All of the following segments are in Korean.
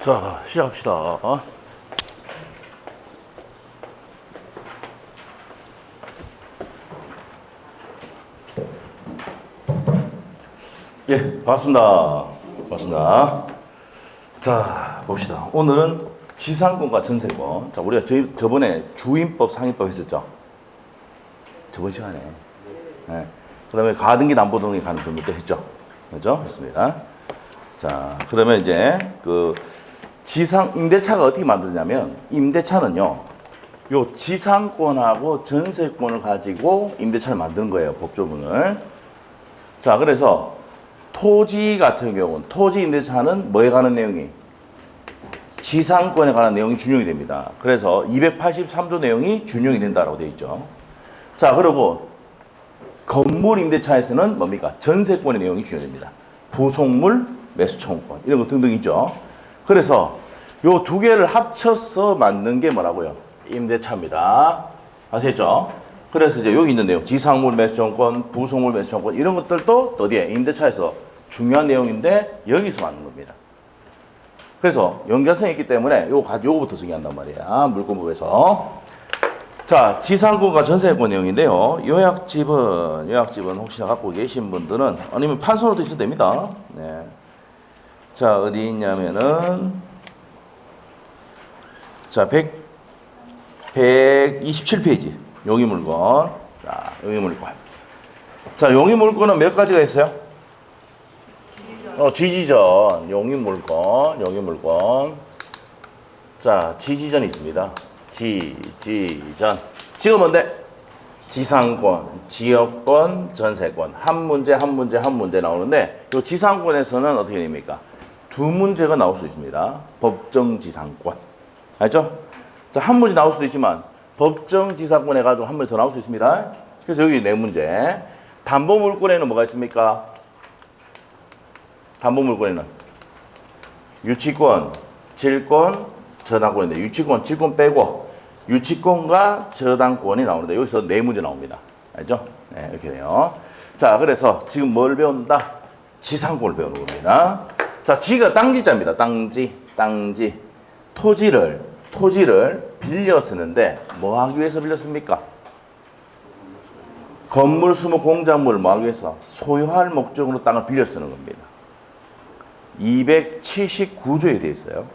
자, 시작합시다. 예, 반갑습니다. 반갑습니다. 자, 봅시다. 오늘은 지상권과 전세권. 자, 우리가 저번에 주임법, 상임법 했었죠? 저번 시간에. 네. 그 다음에 가등기, 남부등기 가는 부분도 했죠? 그죠? 했습니다. 자, 그러면 이제 임대차가 어떻게 만들어지냐면, 임대차는요, 요 지상권하고 전세권을 가지고 임대차를 만드는 거예요, 법조문을. 자, 그래서 토지 같은 경우는, 토지 임대차는 뭐에 관한 내용이? 지상권에 관한 내용이 준용이 됩니다. 그래서 283조 내용이 준용이 된다라고 되어 있죠. 자, 그리고 건물 임대차에서는 뭡니까? 전세권의 내용이 준용됩니다. 부속물, 매수청구권 이런 거 등등 있죠. 그래서 요 두 개를 합쳐서 만든 게 뭐라고요? 임대차입니다. 아시겠죠? 그래서 이제 여기 있는 내용, 지상물 매수청구권, 부속물 매수청구권 이런 것들도 어디에? 임대차에서 중요한 내용인데 여기서 만든 겁니다. 그래서 연결성이 있기 때문에 요거부터 정의한단 말이야. 물권법에서. 자, 지상권과 전세권 내용인데요. 요약집은 혹시나 갖고 계신 분들은 아니면 판서로 드셔도 됩니다. 네. 자, 어디 있냐면은 자, 127페이지. 용의물권. 자, 용의물권. 자, 용의물권은 몇 가지가 있어요? 지지전. 용의물권. 자, 지지전이 있습니다. 지지전. 지금 뭔데? 지상권, 지역권, 전세권. 한 문제 나오는데, 이 지상권에서는 어떻게 됩니까? 두 문제가 나올 수 있습니다. 법정 지상권. 알죠? 자, 한 문제 나올 수도 있지만, 법정 지상권 해가지고 한 문제 더 나올 수 있습니다. 그래서 여기 네 문제. 담보물권에는 뭐가 있습니까? 담보물권에는 유치권, 질권, 저당권인데 유치권, 질권 빼고 유치권과 저당권이 나오는데 여기서 네 문제 나옵니다. 알죠? 네, 이렇게 돼요. 자, 그래서 지금 뭘 배운다? 지상권을 배우는 겁니다. 자, 지가 땅지자입니다. 땅지. 토지를 빌려 쓰는데 뭐 하기 위해서 빌렸습니까? 건물, 수목, 공작물을 뭐 하기 위해서? 소유할 목적으로 땅을 빌려 쓰는 겁니다. 279조에 되어 있어요.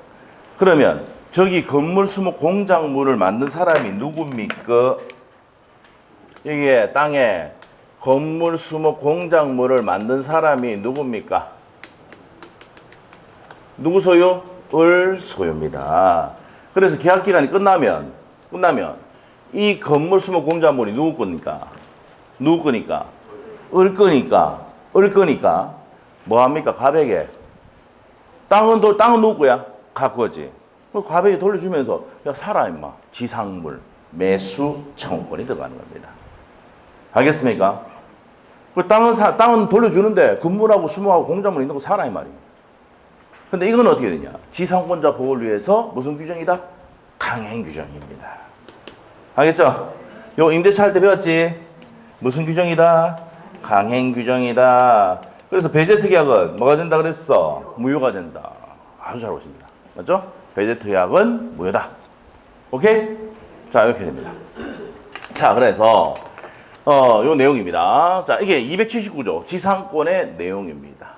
그러면 저기 건물, 수목, 공작물을 만든 사람이 누굽니까? 여기에 땅에 건물, 수목, 공작물을 만든 사람이 누굽니까? 누구 소유? 을 소유입니다. 그래서 계약기간이 끝나면 이 건물, 수목, 공작물이 누구 거니까? 을 거니까 뭐합니까? 가백에 땅은 누구 거야? 가꾸어지. 가백에 돌려주면서 야 살아 임마. 지상물 매수 청구권이 들어가는 겁니다. 알겠습니까? 그 땅은 돌려주는데 건물하고 수목하고 공작물 있는 거 살아 이 말이에요. 근데 이건 어떻게 되냐? 지상권자 보호를 위해서 무슨 규정이다? 강행 규정입니다. 알겠죠? 요 임대차 할 때 배웠지? 무슨 규정이다? 강행 규정이다. 그래서 배제특 계약은 뭐가 된다 그랬어? 무효가 된다. 아주 잘 오십니다. 맞죠? 배제특 계약은 무효다. 오케이? 자, 이렇게 됩니다. 자, 그래서 요 내용입니다. 자, 이게 279조 지상권의 내용입니다.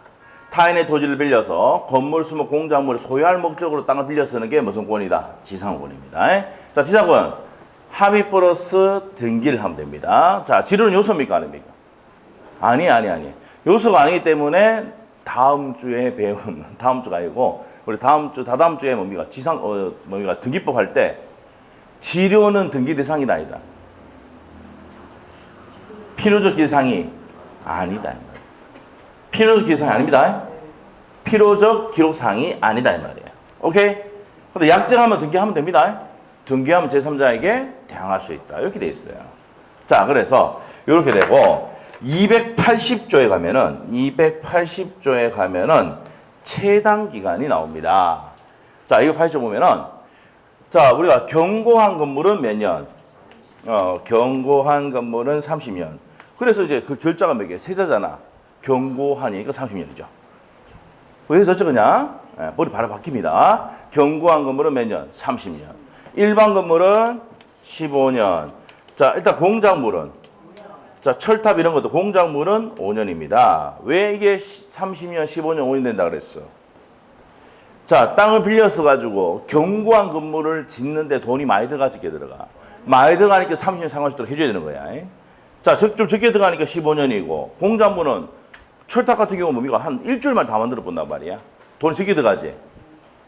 타인의 토지를 빌려서 건물, 수목, 공작물을 소유할 목적으로 땅을 빌려 쓰는 게 무슨 권이다? 지상권입니다. 자, 지상권 합의 플러스 등기를 하면 됩니다. 자, 지르는 요소입니까? 아닙니까? 아니. 요소가 아니기 때문에 다음 주에 배운, 다음 주가 아니고, 우리 다다음 주에 뭡니까? 등기법 할 때, 지료는 등기 대상이 아니다. 필요적 대상이 아니다. 필요적 기록상이 아닙니다. 필요적 기록상이 아니다. 이 말이에요. 오케이? 근데 약정하면 등기하면 됩니다. 등기하면 제3자에게 대항할 수 있다. 이렇게 돼 있어요. 자, 그래서 이렇게 되고, 280조에 가면은 체당 기간이 나옵니다. 자, 280조 보면은 자, 우리가 경고한 건물은 몇 년? 경고한 건물은 30년. 그래서 이제 그 결자가 몇 개? 세자잖아. 경고하니까 30년이죠. 왜 저쩌냐? 예, 머리 바로 바뀝니다. 경구한 건물은 몇 년? 30년. 일반 건물은 15년. 자, 일단 공작물은 자, 철탑 이런 것도 공작물은 5년입니다. 왜 이게 30년, 15년, 5년 된다 그랬어? 자, 땅을 빌려서 가지고 견고한 건물을 짓는데 돈이 많이 들어가 적게 들어가. 많이 들어가니까 30년 상관없도록 해줘야 되는 거야. 자, 좀 적게 들어가니까 15년이고 공작물은 철탑 같은 경우는 뭡니까? 한 일주일만 다 만들어 본단 말이야. 돈이 적게 들어가지.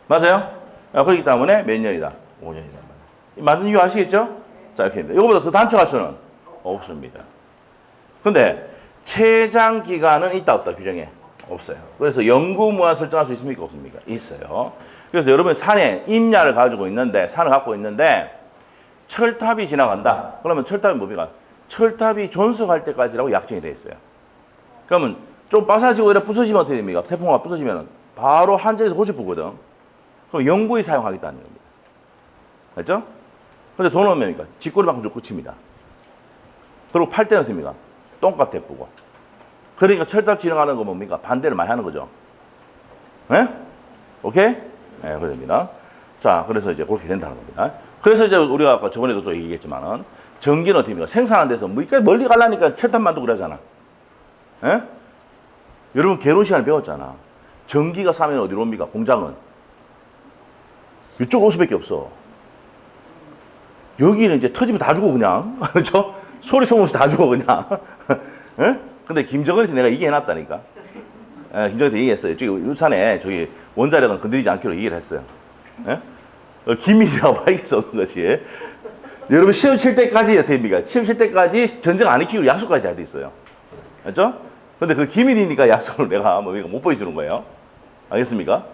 맞아요? 그렇기 때문에 몇 년이다? 5년이다. 만든 이유 아시겠죠? 자, 이렇게 됩니다. 이거보다 더 단축할 수는 없습니다. 근데 최장 기간은 있다 없다 규정에 없어요. 그래서 영구무한 설정할 수 있습니까 없습니까? 있어요. 그래서 여러분 산에 임야를 가지고 있는데 산을 갖고 있는데 철탑이 지나간다. 그러면 철탑이 뭡니까? 철탑이 존속할 때까지라고 약정이 돼 있어요. 그러면 좀 빠사지고 이렇게 부서지면 어떻게 됩니까? 태풍과 부서지면 바로 한전에서 고쳐보거든. 그럼 영구히 사용하겠다는 겁니다. 알죠? 근데 돈은 얼마입니까? 직거래만큼 좀 고칩니다. 그리고 팔 때는 됩니까? 똥값 대쁘고. 그러니까 철탑 지나가는 거 뭡니까? 반대를 많이 하는 거죠. 네? 오케이? 네, 그럽니다. 자, 그래서 이제 그렇게 된다는 겁니다. 그래서 이제 우리가 아까 저번에도 또 얘기했지만은 전기는 어떻게 됩니까? 생산한 데서 멀리 가려니까 철탑 만들고 그러잖아. 예? 여러분 개론 시간에 배웠잖아. 전기가 싸면 어디로 옵니까? 공장은. 이쪽 올 수밖에 없어. 여기는 이제 터지면 다 죽어 그냥. 그렇죠? 소리 소문 없이 다 죽어 그냥. 예? 근데 김정은한테 내가 얘기해놨다니까. 예, 김정은한테 얘기했어요. 저기 울산에 저기 원자력은 건드리지 않기로 얘기를 했어요. 예? 기밀이라고 밝힐 수 없는 거지. 여러분 시험 칠 때까지 어떻게 됩니까? 시험 칠 때까지 전쟁 안 익히고 약속까지 다 돼 있어요. 알죠? 근데 그 기밀이니까 약속을 내가 못 보여주는 거예요. 알겠습니까?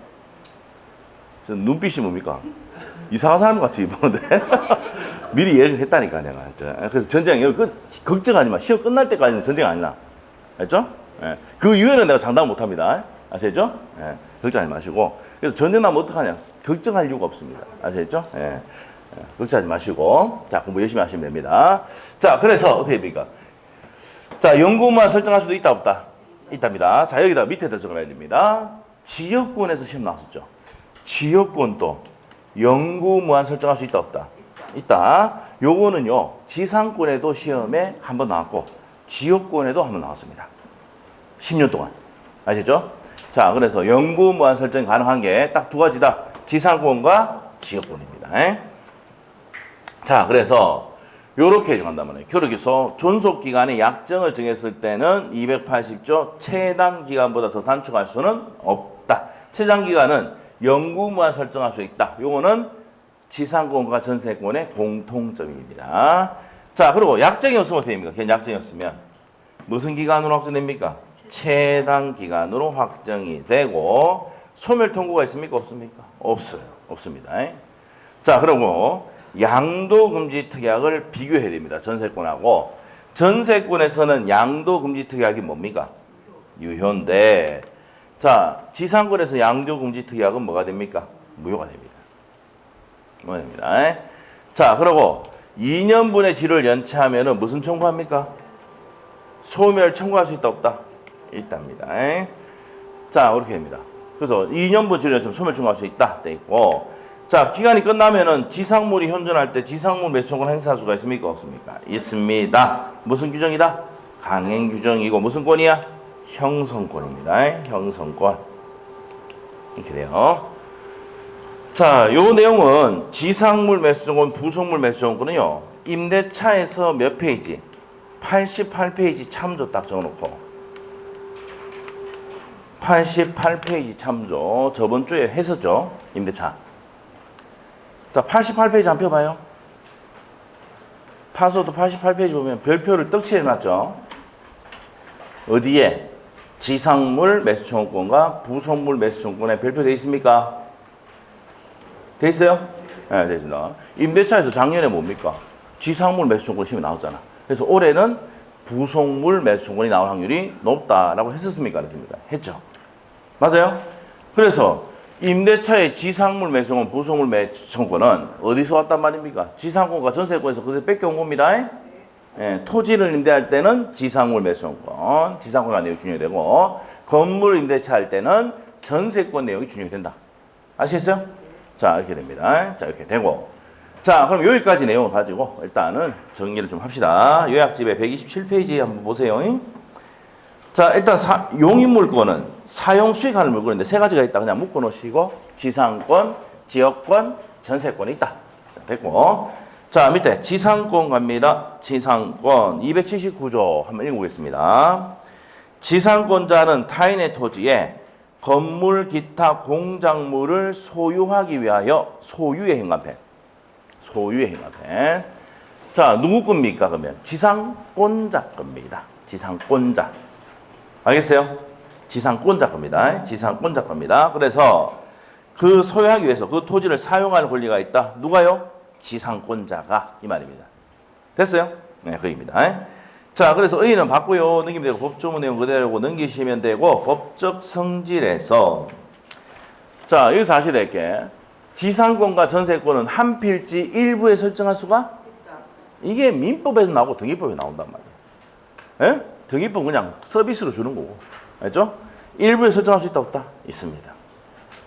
저 눈빛이 뭡니까? 이상한 사람 같이 보는데. 미리 얘기를 했다니까 내가. 그래서 전쟁 걱정하지 마. 시험 끝날 때까지는 전쟁 아니라. 알죠? 예. 그 이후에는 내가 장담 못 합니다. 아시겠죠? 예. 걱정하지 마시고. 그래서 전쟁 나면 어떡하냐? 걱정할 이유가 없습니다. 아시겠죠? 예. 예. 걱정하지 마시고. 자, 공부 열심히 하시면 됩니다. 자, 그래서 어떻게 됩니까? 자, 영구만 설정할 수도 있다, 없다? 있답니다. 자, 여기다 밑에다 적어놔야 됩니다. 지역권에서 시험 나왔었죠. 지역권도 영구무한 설정할 수 있다, 없다? 있다. 요거는요, 지상권에도 시험에 한 번 나왔고, 지역권에도 한 번 나왔습니다. 10년 동안. 아시죠? 자, 그래서 영구무한 설정이 가능한 게 딱 두 가지다. 지상권과 지역권입니다. 에? 자, 그래서 요렇게 정한다면 교육에서 존속기간의 약정을 정했을 때는 280조 최단 기간보다 더 단축할 수는 없다. 최장 기간은 영구무한 설정할 수 있다. 요거는 지상권과 전세권의 공통점입니다. 자, 그리고 약정이 없으면 어떻게 됩니까? 그냥 약정이 없으면 무슨 기간으로 확정됩니까? 최단 기간으로 확정이 되고 소멸 통고가 있습니까? 없습니까? 없어요. 없습니다. 자, 그리고 양도금지 특약을 비교해야 됩니다. 전세권하고. 전세권에서는 양도금지 특약이 뭡니까? 유효인데, 자, 지상권에서 양도금지 특약은 뭐가 됩니까? 무효가 됩니다. 무효가 됩니다. 자, 그리고 2년분의 지를 연체하면은 무슨 청구합니까? 소멸 청구할 수 있다, 없다? 있답니다. 자, 이렇게 됩니다. 그래서 2년분 지를 연체하면 소멸 청구할 수 있다. 돼 있고, 자, 기간이 끝나면은 지상물이 현존할 때 지상물 매수 청구를 행사할 수가 있습니까? 없습니까? 있습니다. 무슨 규정이다? 강행 규정이고 무슨 권이야? 형성권입니다. 형성권. 이렇게 돼요. 자, 요 내용은 지상물 매수 청구권, 부속물 매수 청구권은요. 임대차에서 몇 페이지? 88페이지 참조 딱 적어놓고 88페이지 참조 저번 주에 했었죠. 임대차. 자, 88페이지 한 표 봐요. 판서도 88페이지 보면 별표를 떡칠해 놨죠. 어디에? 지상물 매수청구권과 부속물 매수청구권에 별표 되어 있습니까? 되어 있어요? 네, 되어 있습니다. 임대차에서 작년에 뭡니까? 지상물 매수청구권 시험이 나왔잖아. 그래서 올해는 부속물 매수청구권이 나올 확률이 높다라고 했었습니까? 그랬습니까? 했죠. 맞아요? 그래서 임대차의 지상물 매수권, 부속물 매수권은 어디서 왔단 말입니까? 지상권과 전세권에서 그대로 뺏겨온 겁니다. 예, 토지를 임대할 때는 지상물 매수권, 지상권과 내용이 중요되고 건물 임대차 할 때는 전세권 내용이 중요된다. 아시겠어요? 자, 이렇게 됩니다. 자, 이렇게 되고. 자, 그럼 여기까지 내용을 가지고 일단은 정리를 좀 합시다. 요약집의 127페이지 한번 보세요. 자, 일단 용인물권은 사용 수익하는 물건인데 세 가지가 있다. 그냥 묶어 놓으시고 지상권, 지역권, 전세권이 있다. 자, 됐고. 자, 밑에 지상권 갑니다. 지상권 279조 한번 읽어보겠습니다. 지상권자는 타인의 토지에 건물, 기타, 공작물을 소유하기 위하여 소유의 행간편. 소유의 행간편. 자, 누구 겁니까? 그러면 지상권자 겁니다. 지상권자. 알겠어요? 지상권자 겁니다. 지상권자 겁니다. 그래서 그 소유하기 위해서 그 토지를 사용할 권리가 있다. 누가요? 지상권자가 이 말입니다. 됐어요? 네, 그입니다. 자, 그래서 의의는 받고요. 넘기면 되고 법조문 내용 그대로 넘기시면 되고 법적 성질에서 자, 여기서 아셔야 될 게 지상권과 전세권은 한 필지 일부에 설정할 수가 있다. 이게 민법에도 나오고 등기법에 나온단 말이에요. 예? 등기법 그냥 서비스로 주는 거고. 알죠? 일부에 설정할 수 있다 없다? 있습니다.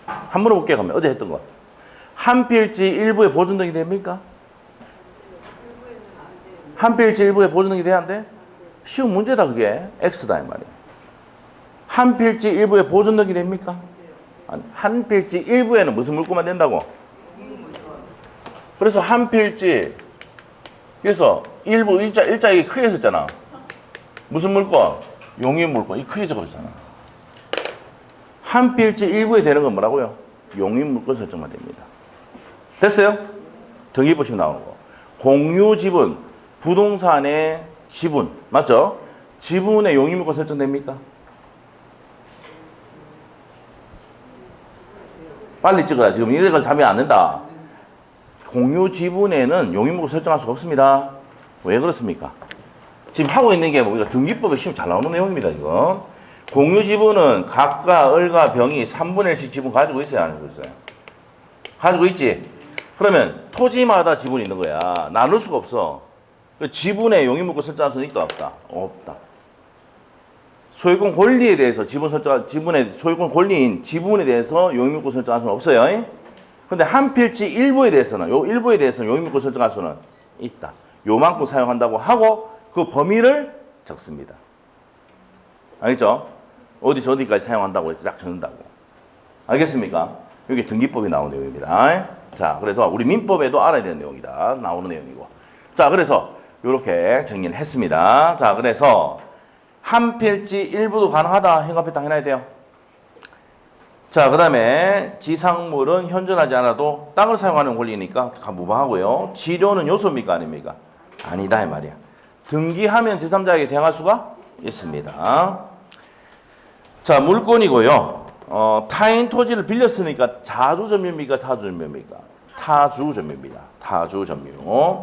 한 물어볼게요. 그러면 어제 했던 것. 한 필지 일부에 보존 등기 됩니까? 한 필지 일부에 보존 등기 돼야 안 돼? 쉬운 문제다 그게. X다 이 말이에요. 한 필지 일부에 보존 등기 됩니까? 한 필지 일부에는 무슨 물건만 된다고? 그래서 한 필지 그래서 일부 일자에 크게 썼잖아. 무슨 물건? 용인 물건. 이 크게 적어줬잖아. 한 필지 일부에 되는 건 뭐라고요? 용인 물건 설정만 됩니다. 됐어요? 등기 보시면 나오는 거. 공유 지분, 부동산의 지분. 맞죠? 지분의 용인 물건 설정됩니까? 빨리 찍어라. 지금 이래가지고 답이 안 된다. 공유 지분에는 용인 물건 설정할 수가 없습니다. 왜 그렇습니까? 지금 하고 있는 게 우리가 등기법에 시험 잘 나오는 내용입니다. 이거. 공유 지분은 각과 을과 병이 3분의 1씩 지분 가지고 있어야 하는 거죠. 가지고 있지? 그러면 토지마다 지분이 있는 거야. 나눌 수가 없어. 지분에 용인물권 설정할 수는 있다 없다? 없다. 소유권 권리에 대해서 지분의 소유권 권리인 지분에 대해서 용인물권 설정할 수는 없어요. 근데 한 필지 일부에 대해서는 용인물권 설정할 수는 있다. 요만큼 사용한다고 하고 그 범위를 적습니다. 알겠죠? 어디서 어디까지 사용한다고 딱 적는다고. 알겠습니까? 이게 등기법이 나오는 내용입니다. 자, 그래서 우리 민법에도 알아야 되는 내용이다. 나오는 내용이고. 자, 그래서 이렇게 정리를 했습니다. 자, 그래서 한 필지 일부도 가능하다. 행간편 딱 해놔야 돼요. 자, 그 다음에 지상물은 현존하지 않아도 땅을 사용하는 권리니까 다 무방하고요. 지료는 요소입니까? 아닙니까? 아니다 이 말이야. 등기하면 제3자에게 대항할 수가 있습니다. 자, 물권이고요. 타인 토지를 빌렸으니까 자주점유입니까? 타주점유입니까? 타주점유입니다. 타주점유.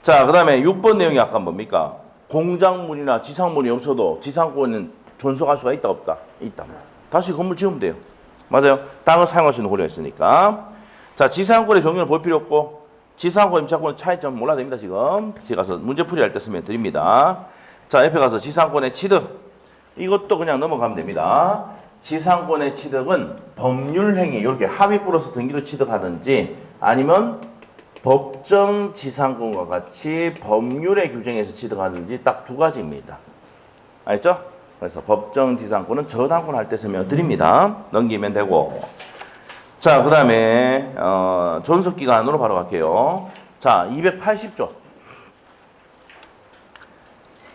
자, 그 다음에 6번 내용이 아까 뭡니까? 공작물이나 지상물이 없어도 지상권은 존속할 수가 있다 없다? 있다. 다시 건물 지으면 돼요. 맞아요. 땅을 사용할 수 있는 권리가 있으니까. 자, 지상권의 종류를 볼 필요 없고 지상권, 임차권의 차이점 몰라도 됩니다. 지금 제가 가서 문제풀이 할 때 쓰면 드립니다. 자, 옆에 가서 지상권의 취득. 이것도 그냥 넘어가면 됩니다. 지상권의 취득은 법률행위, 이렇게 합의 플러스 등기로 취득하든지 아니면 법정 지상권과 같이 법률의 규정에서 취득하든지 딱 두 가지입니다. 알겠죠? 그래서 법정 지상권은 저당권 할 때 쓰면 드립니다. 넘기면 되고. 자, 그 다음에 존속기간으로 바로 갈게요. 자, 280조.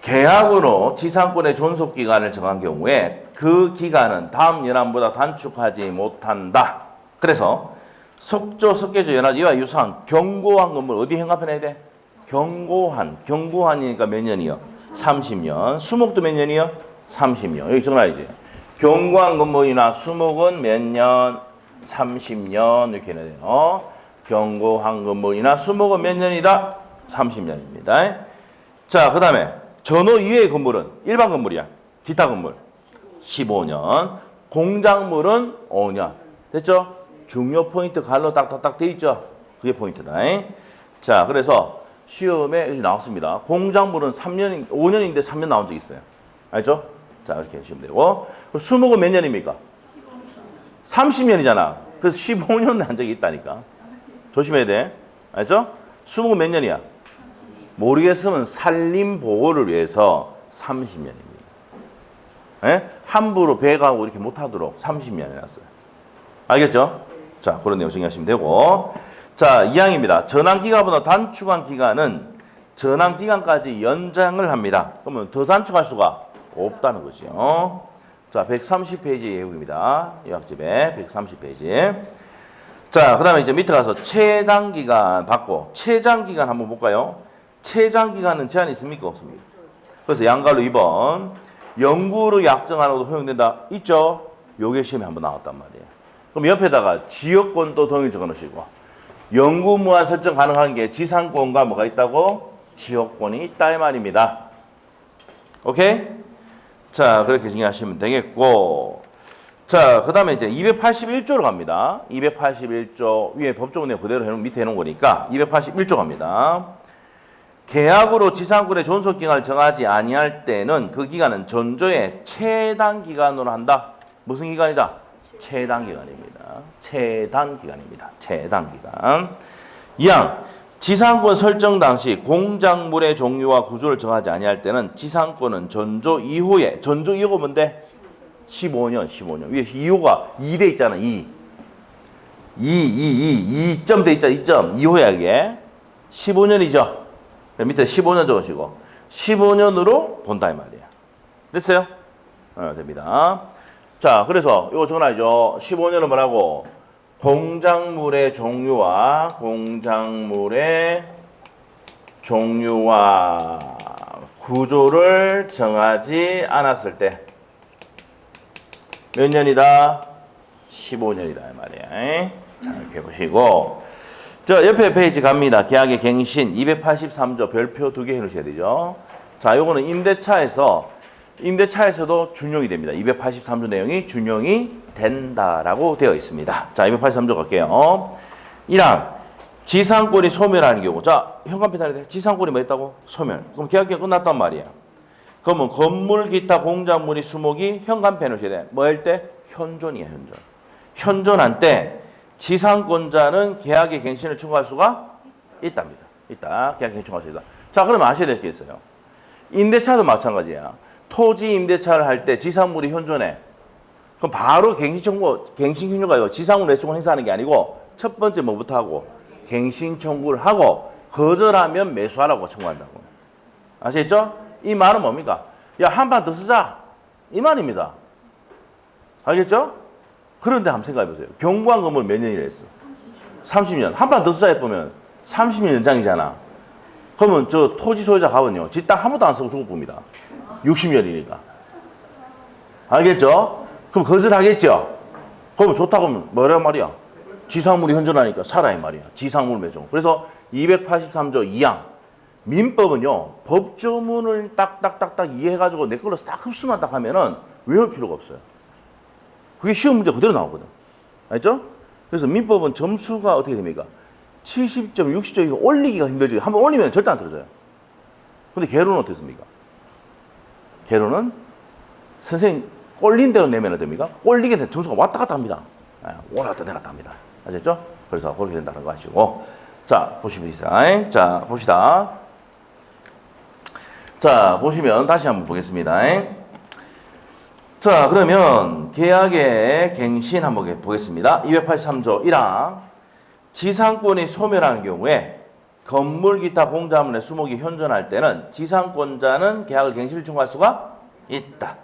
계약으로 지상권의 존속기간을 정한 경우에 그 기간은 다음 연한보다 단축하지 못한다. 그래서 석조, 석계조, 연화조 이와 유사한 경고한 건물 어디 행간편 해야 돼? 경고한이니까 몇 년이요? 30년. 수목도 몇 년이요? 30년. 여기 적어놔야지. 경고한 건물이나 수목은 몇 년? 30년 이렇게 해야 돼요. 경고한 건물이나 수목은 몇 년이다? 30년입니다. 자, 그 다음에 전호 이외의 건물은 일반 건물이야. 기타 건물 15년. 공작물은 5년. 됐죠? 중요 포인트 갈로 딱딱딱 돼 있죠? 그게 포인트다. 자, 그래서 시험에 나왔습니다. 공작물은 5년인데 3년 나온 적 있어요. 알죠? 자, 이렇게 해주시면 되고. 수목은 몇 년입니까? 30년이잖아. 그래서 15년 난 적이 있다니까. 조심해야 돼. 알죠? 수목은 몇 년이야? 모르겠으면 산림보호를 위해서 30년입니다. 예? 함부로 배가고 이렇게 못하도록 30년 해놨어요. 알겠죠? 자, 그런 내용 정리하시면 되고. 자, 2항입니다. 전환기간보다 단축한 기간은 전환기간까지 연장을 합니다. 그러면 더 단축할 수가 없다는 거죠. 자, 130페이지 예우입니다. 요약집에 130페이지. 자, 그 다음에 이제 밑에 가서 최단기간 받고, 최장기간 한번 볼까요? 최장기간은 제한이 있습니까? 없습니까? 그래서 양갈로 2번. 영구로 약정하는 것도 허용된다. 있죠? 요게 시험에 한번 나왔단 말이에요. 그럼 옆에다가 지역권도 동일 적어 놓으시고, 영구 무한 설정 가능한 게 지상권과 뭐가 있다고? 지역권이 있다 이 말입니다. 오케이? 자, 그렇게 정리하시면 되겠고. 자, 그 다음에 이제 281조로 갑니다. 281조 위에 법조문 내용 그대로 해놓은 밑에 해놓은 거니까 281조 갑니다. 계약으로 지상권의 존속기간을 정하지 아니할 때는 그 기간은 전조의 최단기간으로 한다. 무슨 기간이다? 최단기간입니다. 최단기간입니다. 최단기간. 2항 지상권 설정 당시 공작물의 종류와 구조를 정하지 아니할 때는 지상권은 전조 이후에, 전조 이후가 뭔데? 15년. 위에 이후가 2돼 있잖아, 2. 2점 돼 있잖아, 2점. 이후야, 이게. 15년이죠. 밑에 15년 적으시고. 15년으로 본다, 이 말이야. 됐어요? 됩니다. 자, 그래서 이거 적어놔야죠. 15년은 뭐라고? 공작물의 종류와 구조를 정하지 않았을 때 몇 년이다? 15년이다 이 말이야. 자, 이렇게 보시고. 자, 옆에 페이지 갑니다. 계약의 갱신 283조 별표 2개 해놓으셔야 되죠. 자, 요거는 임대차에서도 준용이 됩니다. 283조 내용이 준용이 된다라고 되어 있습니다. 자, 283조 갈게요. 1항 지상권이 소멸하는 경우. 자, 현관 패널에 지상권이 뭐 있다고? 소멸. 그럼 계약기간 끝났단 말이야. 그러면 건물, 기타, 공작물이 수목이 현관패 놓으셔야 돼. 뭐 할 때? 현존이야, 현존. 현존한 때 지상권자는 계약의 갱신을 청구할 수가 있답니다. 있다. 계약 갱신 청구할 수 있다. 자, 그러면 아셔야 될 게 있어요. 임대차도 마찬가지야. 토지 임대차를 할 때 지상물이 현존해. 그럼 바로 갱신 청구가 이거 지상물 매수권 행사하는 게 아니고 첫 번째 뭐부터 하고? 갱신 청구를 하고 거절하면 매수하라고 청구한다고. 아시겠죠? 이 말은 뭡니까? 야, 한 판 더 쓰자. 이 말입니다. 알겠죠? 그런데 한번 생각해 보세요. 경관 건물 몇 년이라 했어? 30년. 한 판 더 쓰자 해보면 30년 연장이잖아. 그러면 저 토지 소유자 가면요. 지 땅 한 번도 안 쓰고 중국 봅니다. 60년이니까. 알겠죠? 그럼 거절하겠죠? 그러면 좋다고 하면 뭐란 말이야? 지상물이 현존하니까 살아 이 말이야. 지상물 매종. 그래서 283조 2항. 민법은요, 법조문을 딱딱딱딱 이해해가지고 내 걸로 딱 흡수만 딱 하면은 외울 필요가 없어요. 그게 시험 문제 그대로 나오거든. 알죠? 그래서 민법은 점수가 어떻게 됩니까? 70점, 60점 올리기가 힘들지. 한번 올리면 절대 안 떨어져요. 근데 개론은 어떻습니까? 개론은 선생님 꼴린 대로 내면 됩니까? 꼴리게 된 점수가 왔다 갔다 합니다. 올라갔다 내렸다 합니다. 아셨죠? 그래서 그렇게 된다는 거 아시고. 자, 보십니다. 자, 봅시다. 자, 보시면 다시 한번 보겠습니다. 자, 그러면 계약의 갱신 한번 보겠습니다. 283조 1항 지상권이 소멸하는 경우에 건물, 기타, 공작물의 수목이 현존할 때는 지상권자는 계약을 갱신을 청구할 수가 있다.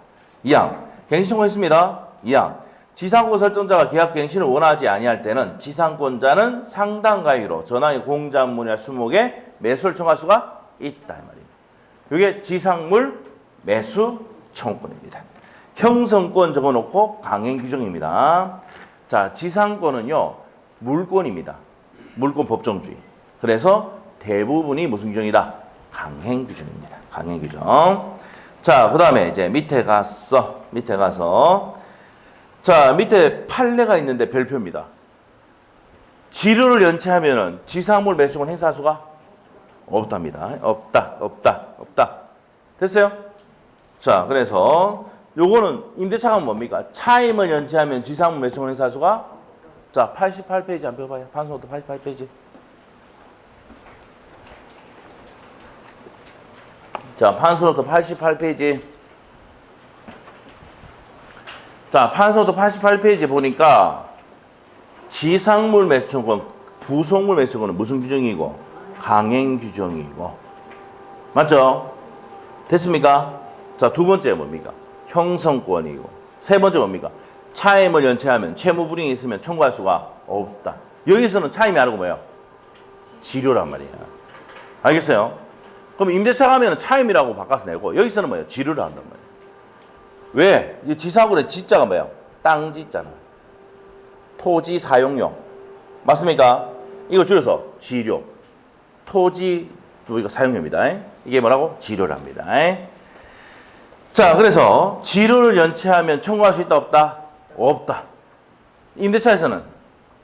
2항 갱신 청구했습니다. 2항 지상권 설정자가 계약 갱신을 원하지 아니할 때는 지상권자는 상당 가율로 전항의 공작물이나 수목에 매수를 청구할 수가 있다. 이 말입니다. 이게 지상물 매수 청구권입니다. 형성권 적어놓고 강행 규정입니다. 자, 지상권은요 물권입니다. 물권 법정주의. 그래서 대부분이 무슨 규정이다? 강행 규정입니다. 강행 규정. 자, 그 다음에 이제 밑에 가서 자, 밑에 판례가 있는데 별표입니다. 지료를 연체하면은 지상물 매수권 행사할 수가 없답니다. 없다. 됐어요? 자, 그래서 요거는 임대차가 뭡니까? 차임을 연체하면 지상물 매수권 행사할 수가 자, 88페이지 한번 펴봐요. 판소노트 88페이지. 자, 판소노트 88페이지. 자, 판소노트 88페이지 보니까 지상물 매수청구는 부속물 매수청구는 무슨 규정이고? 강행 규정이고. 맞죠? 됐습니까? 자, 두 번째 뭡니까? 형성권이고. 세 번째 뭡니까? 차임을 연체하면 채무불이행이 있으면 청구할 수가 없다. 여기서는 차임이 아니고 뭐예요? 지료란 말이야. 알겠어요? 그럼 임대차 가면 차임이라고 바꿔서 내고 여기서는 뭐예요? 지료를 한단 말이에요. 왜? 이 지상권의 지자가 뭐예요? 땅 지자나. 토지 사용료. 맞습니까? 이거 줄여서 지료. 토지 이거 사용료입니다. 이게 뭐라고? 지료랍니다. 자, 그래서 지료를 연체하면 청구할 수 있다 없다? 없다. 임대차에서는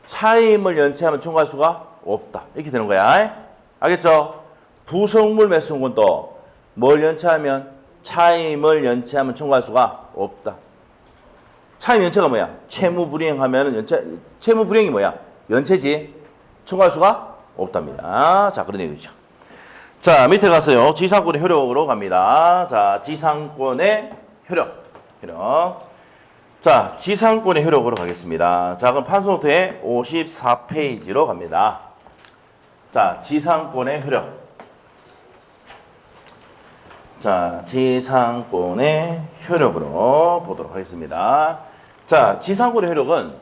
차임을 연체하면 청구할 수가 없다. 이렇게 되는 거야. 알겠죠? 부속물 매수청구도 뭘 연체하면? 차임을 연체하면 청구할 수가 없다. 차임 연체가 뭐야? 채무불이행하면 채무불이행이 뭐야? 연체지. 청구할 수가 없답니다. 자, 그런 얘기죠. 자, 밑에 가서요. 지상권의 효력으로 갑니다. 자, 지상권의 효력. 자, 지상권의 효력으로 가겠습니다. 자, 그럼 판소노트의 54페이지로 갑니다. 자, 지상권의 효력. 자, 지상권의 효력으로 보도록 하겠습니다. 자, 지상권의 효력은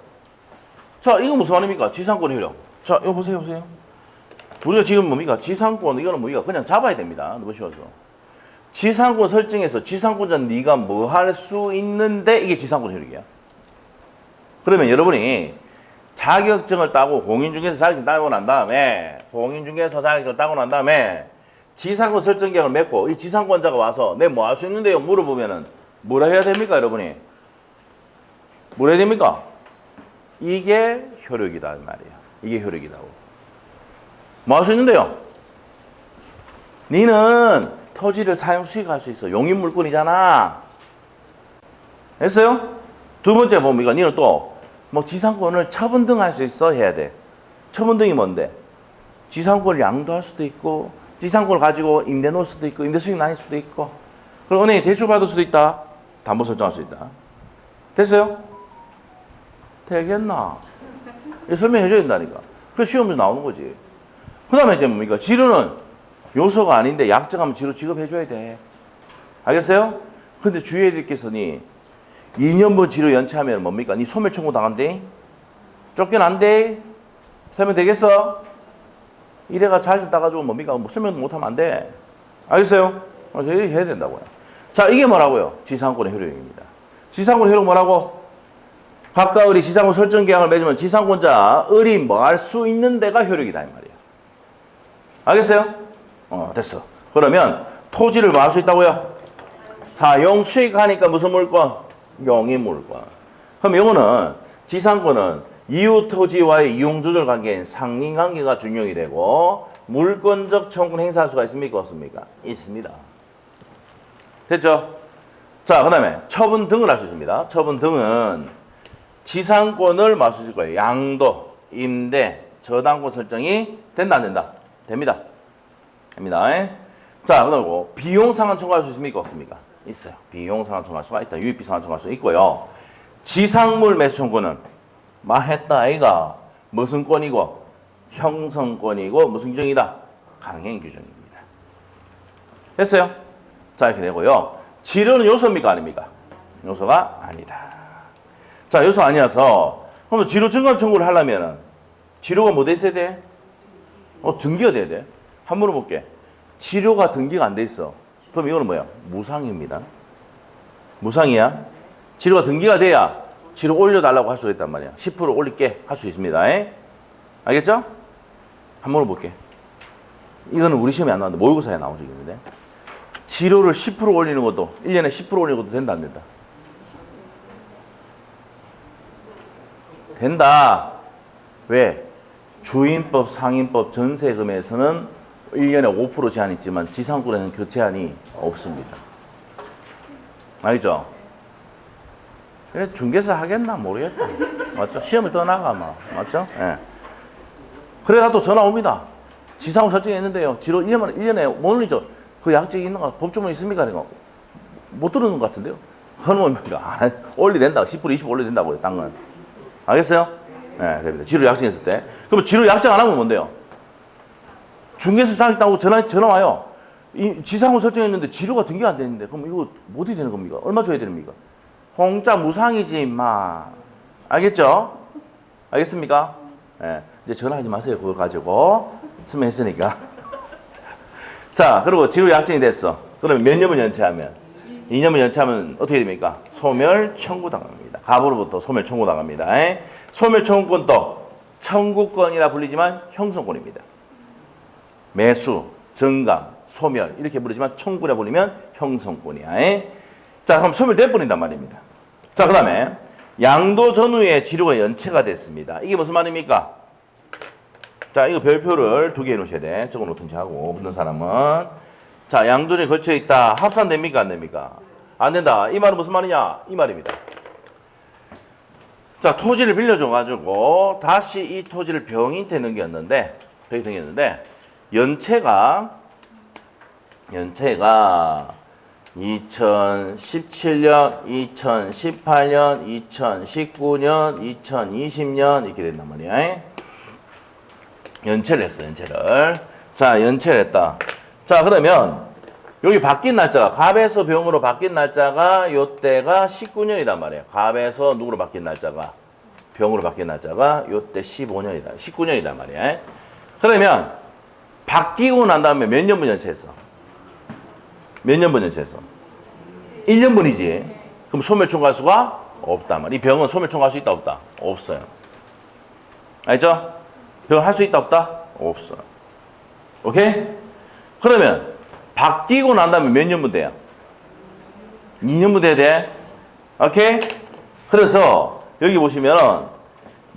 자, 이거 무슨 말입니까? 지상권의 효력. 자, 이거 보세요. 우리가 지금 뭡니까? 지상권, 이거는 뭡니까? 그냥 잡아야 됩니다. 너무 쉬워서. 지상권 설정에서 지상권자 네가 뭐 할 수 있는데 이게 지상권 효력이야. 그러면 여러분이 자격증을 따고 공인중개사 자격증 따고 난 다음에 지상권 설정 계약을 맺고 이 지상권자가 와서 내 뭐 할 수 있는데요? 물어보면은 뭐라 해야 됩니까, 여러분이? 뭐라 해야 됩니까? 이게 효력이다 이 말이야. 이게 효력이다고. 뭐 할 수 있는데요? 니는 토지를 사용 수익할 수 있어. 용인 물건이잖아. 됐어요? 두 번째 뭡니까? 니는 또 뭐 지상권을 처분 등 할 수 있어 해야 돼. 처분 등이 뭔데? 지상권을 양도할 수도 있고 지상권을 가지고 임대 놓을 수도 있고 임대 수익 나눌 수도 있고 그리고 은행에 대출 받을 수도 있다. 담보 설정할 수 있다. 됐어요? 되겠나? 설명해 줘야 된다니까. 그 시험에서 나오는 거지. 그 다음에 이제 뭡니까? 지료는 요소가 아닌데 약정하면 지료 지급해 줘야 돼. 알겠어요? 근데 주의해야 될 게 있으니 2년분 지료 연체하면 뭡니까? 니 소멸 청구 당한대? 쫓겨난대? 설명 되겠어? 이래가 잘 따가지고 뭡니까? 뭐 설명 못하면 안 돼. 알겠어요? 해야 된다고요. 자, 이게 뭐라고요? 지상권의 효력입니다. 지상권의 효력 뭐라고? 각각 을이 지상권 설정 계약을 맺으면 지상권자 을이 뭐 할 수 있는 데가 효력이다 이 말이야. 알겠어요? 됐어. 그러면 토지를 뭐 할 수 있다고요? 사용 수익하니까 무슨 물건? 용인 물건. 그럼 이거는 지상권은 이웃 토지와의 이용 조절 관계인 상린 관계가 준용이 되고 물권적 청구는 행사할 수가 있습니까? 없습니까? 있습니다. 됐죠? 자, 그 다음에 처분 등을 할 수 있습니다. 처분 등은 지상권을 맞추실 거예요. 양도, 임대, 저당권 설정이 된다 안 된다? 됩니다. 됩니다. 자, 그리고 비용 상환 청구할 수 있습니까? 없습니까? 있어요. 비용 상환 청구할 수가 있다. 유익비 상환 청구할 수 있고요. 지상물 매수 청구는 했다 아이가 무슨 권이고 형성권이고 무슨 규정이다? 강행 규정입니다. 됐어요? 자, 이렇게 되고요. 지료는 요소입니까? 아닙니까? 요소가 아니다. 자, 요소 아니어서 그럼 지료 증감 청구를 하려면은 지료가 뭐 돼 있어야 돼? 등기가 돼야 돼. 한번 물어볼게. 지료가 등기가 안 돼 있어. 그럼 이거는 뭐야? 무상입니다. 무상이야. 지료가 등기가 돼야 지료 올려달라고 할 수 있단 말이야. 10% 올릴게 할 수 있습니다. 알겠죠? 한번 물어볼게. 이거는 우리 시험에 안 나왔는데 모의고사에 나온 적이 있는데 지료를 10% 올리는 것도 1년에 10% 올리는 것도 된다 안 된다? 된다. 왜? 주인법, 상인법, 전세금에서는 1년에 5% 제한이 있지만 지상권에는 그 제한이 없습니다. 알겠죠? 그래 중개사 하겠나 모르겠다. 맞죠? 시험을 떠나가, 막. 맞죠? 예. 그래가 또 전화 옵니다. 지상으로 설정했는데요. 지로 1년에 모르죠. 그 약정이 있는 거, 법조문 있습니까? 그러니까 못 들은 것 같은데요. 그러면 올리된다. 10% 20% 올리된다고요, 땅은. 알겠어요? 네, 됩니다. 지로 약정했을 때. 그러면 지로 약정 안 하면 뭔데요? 중개사 장식당하고 전화 와요. 이 지상으로 설정했는데 지로가 등기가 안 되는데 그럼 이거 뭐 어떻게 되는 겁니까? 얼마 줘야 됩니까? 공짜 무상이지 임마. 알겠죠? 알겠습니까? 네, 이제 전화하지 마세요. 그거 가지고 설명했으니까. 자, 그리고 지로 약정이 됐어. 그러면 몇 년을 연체하면? 2년을 연체하면 어떻게 됩니까? 소멸 청구당합니다. 갑으로부터 소멸 청구당합니다. 소멸 청구권도 청구권이라 불리지만 형성권입니다. 매수, 정강, 소멸 이렇게 부르지만 청구라 불리면 형성권이야. 자, 그럼 소멸돼 버린단 말입니다. 자, 그 다음에 양도 전후에 지료가 연체가 됐습니다. 이게 무슨 말입니까? 자, 이거 별표를 2개 해놓으셔야 돼. 적어놓든지 하고 붙는 사람은. 자, 양도전에 걸쳐있다. 합산됩니까? 안 됩니까? 안 된다. 이 말은 무슨 말이냐? 이 말입니다. 자, 토지를 빌려줘가지고 다시 이 토지를 병인한테 넘겼는데 연체가 2017년, 2018년, 2019년, 2020년 이렇게 된단 말이야. 연체를 했어, 연체를. 자, 연체를 했다. 자, 그러면 여기 바뀐 날짜가 갑에서 병으로 바뀐 날짜가 요때가 19년이단 말이에요. 갑에서 누구로 바뀐 날짜가 병으로 바뀐 날짜가 요때 15년이다. 19년이단 말이야. 그러면 바뀌고 난 다음에 몇 년분 연체했어? 몇 년분 연체했어? 1년분이지. 그럼 소멸 청구할 수가 없단 말이야. 이 병은 소멸 청구할 수 있다 없다? 없어요. 알죠? 병 할 수 있다 없다? 없어. 오케이? 그러면 바뀌고 난 다음에 몇 년분 돼요? 2년분 돼야 돼. 오케이? 그래서 여기 보시면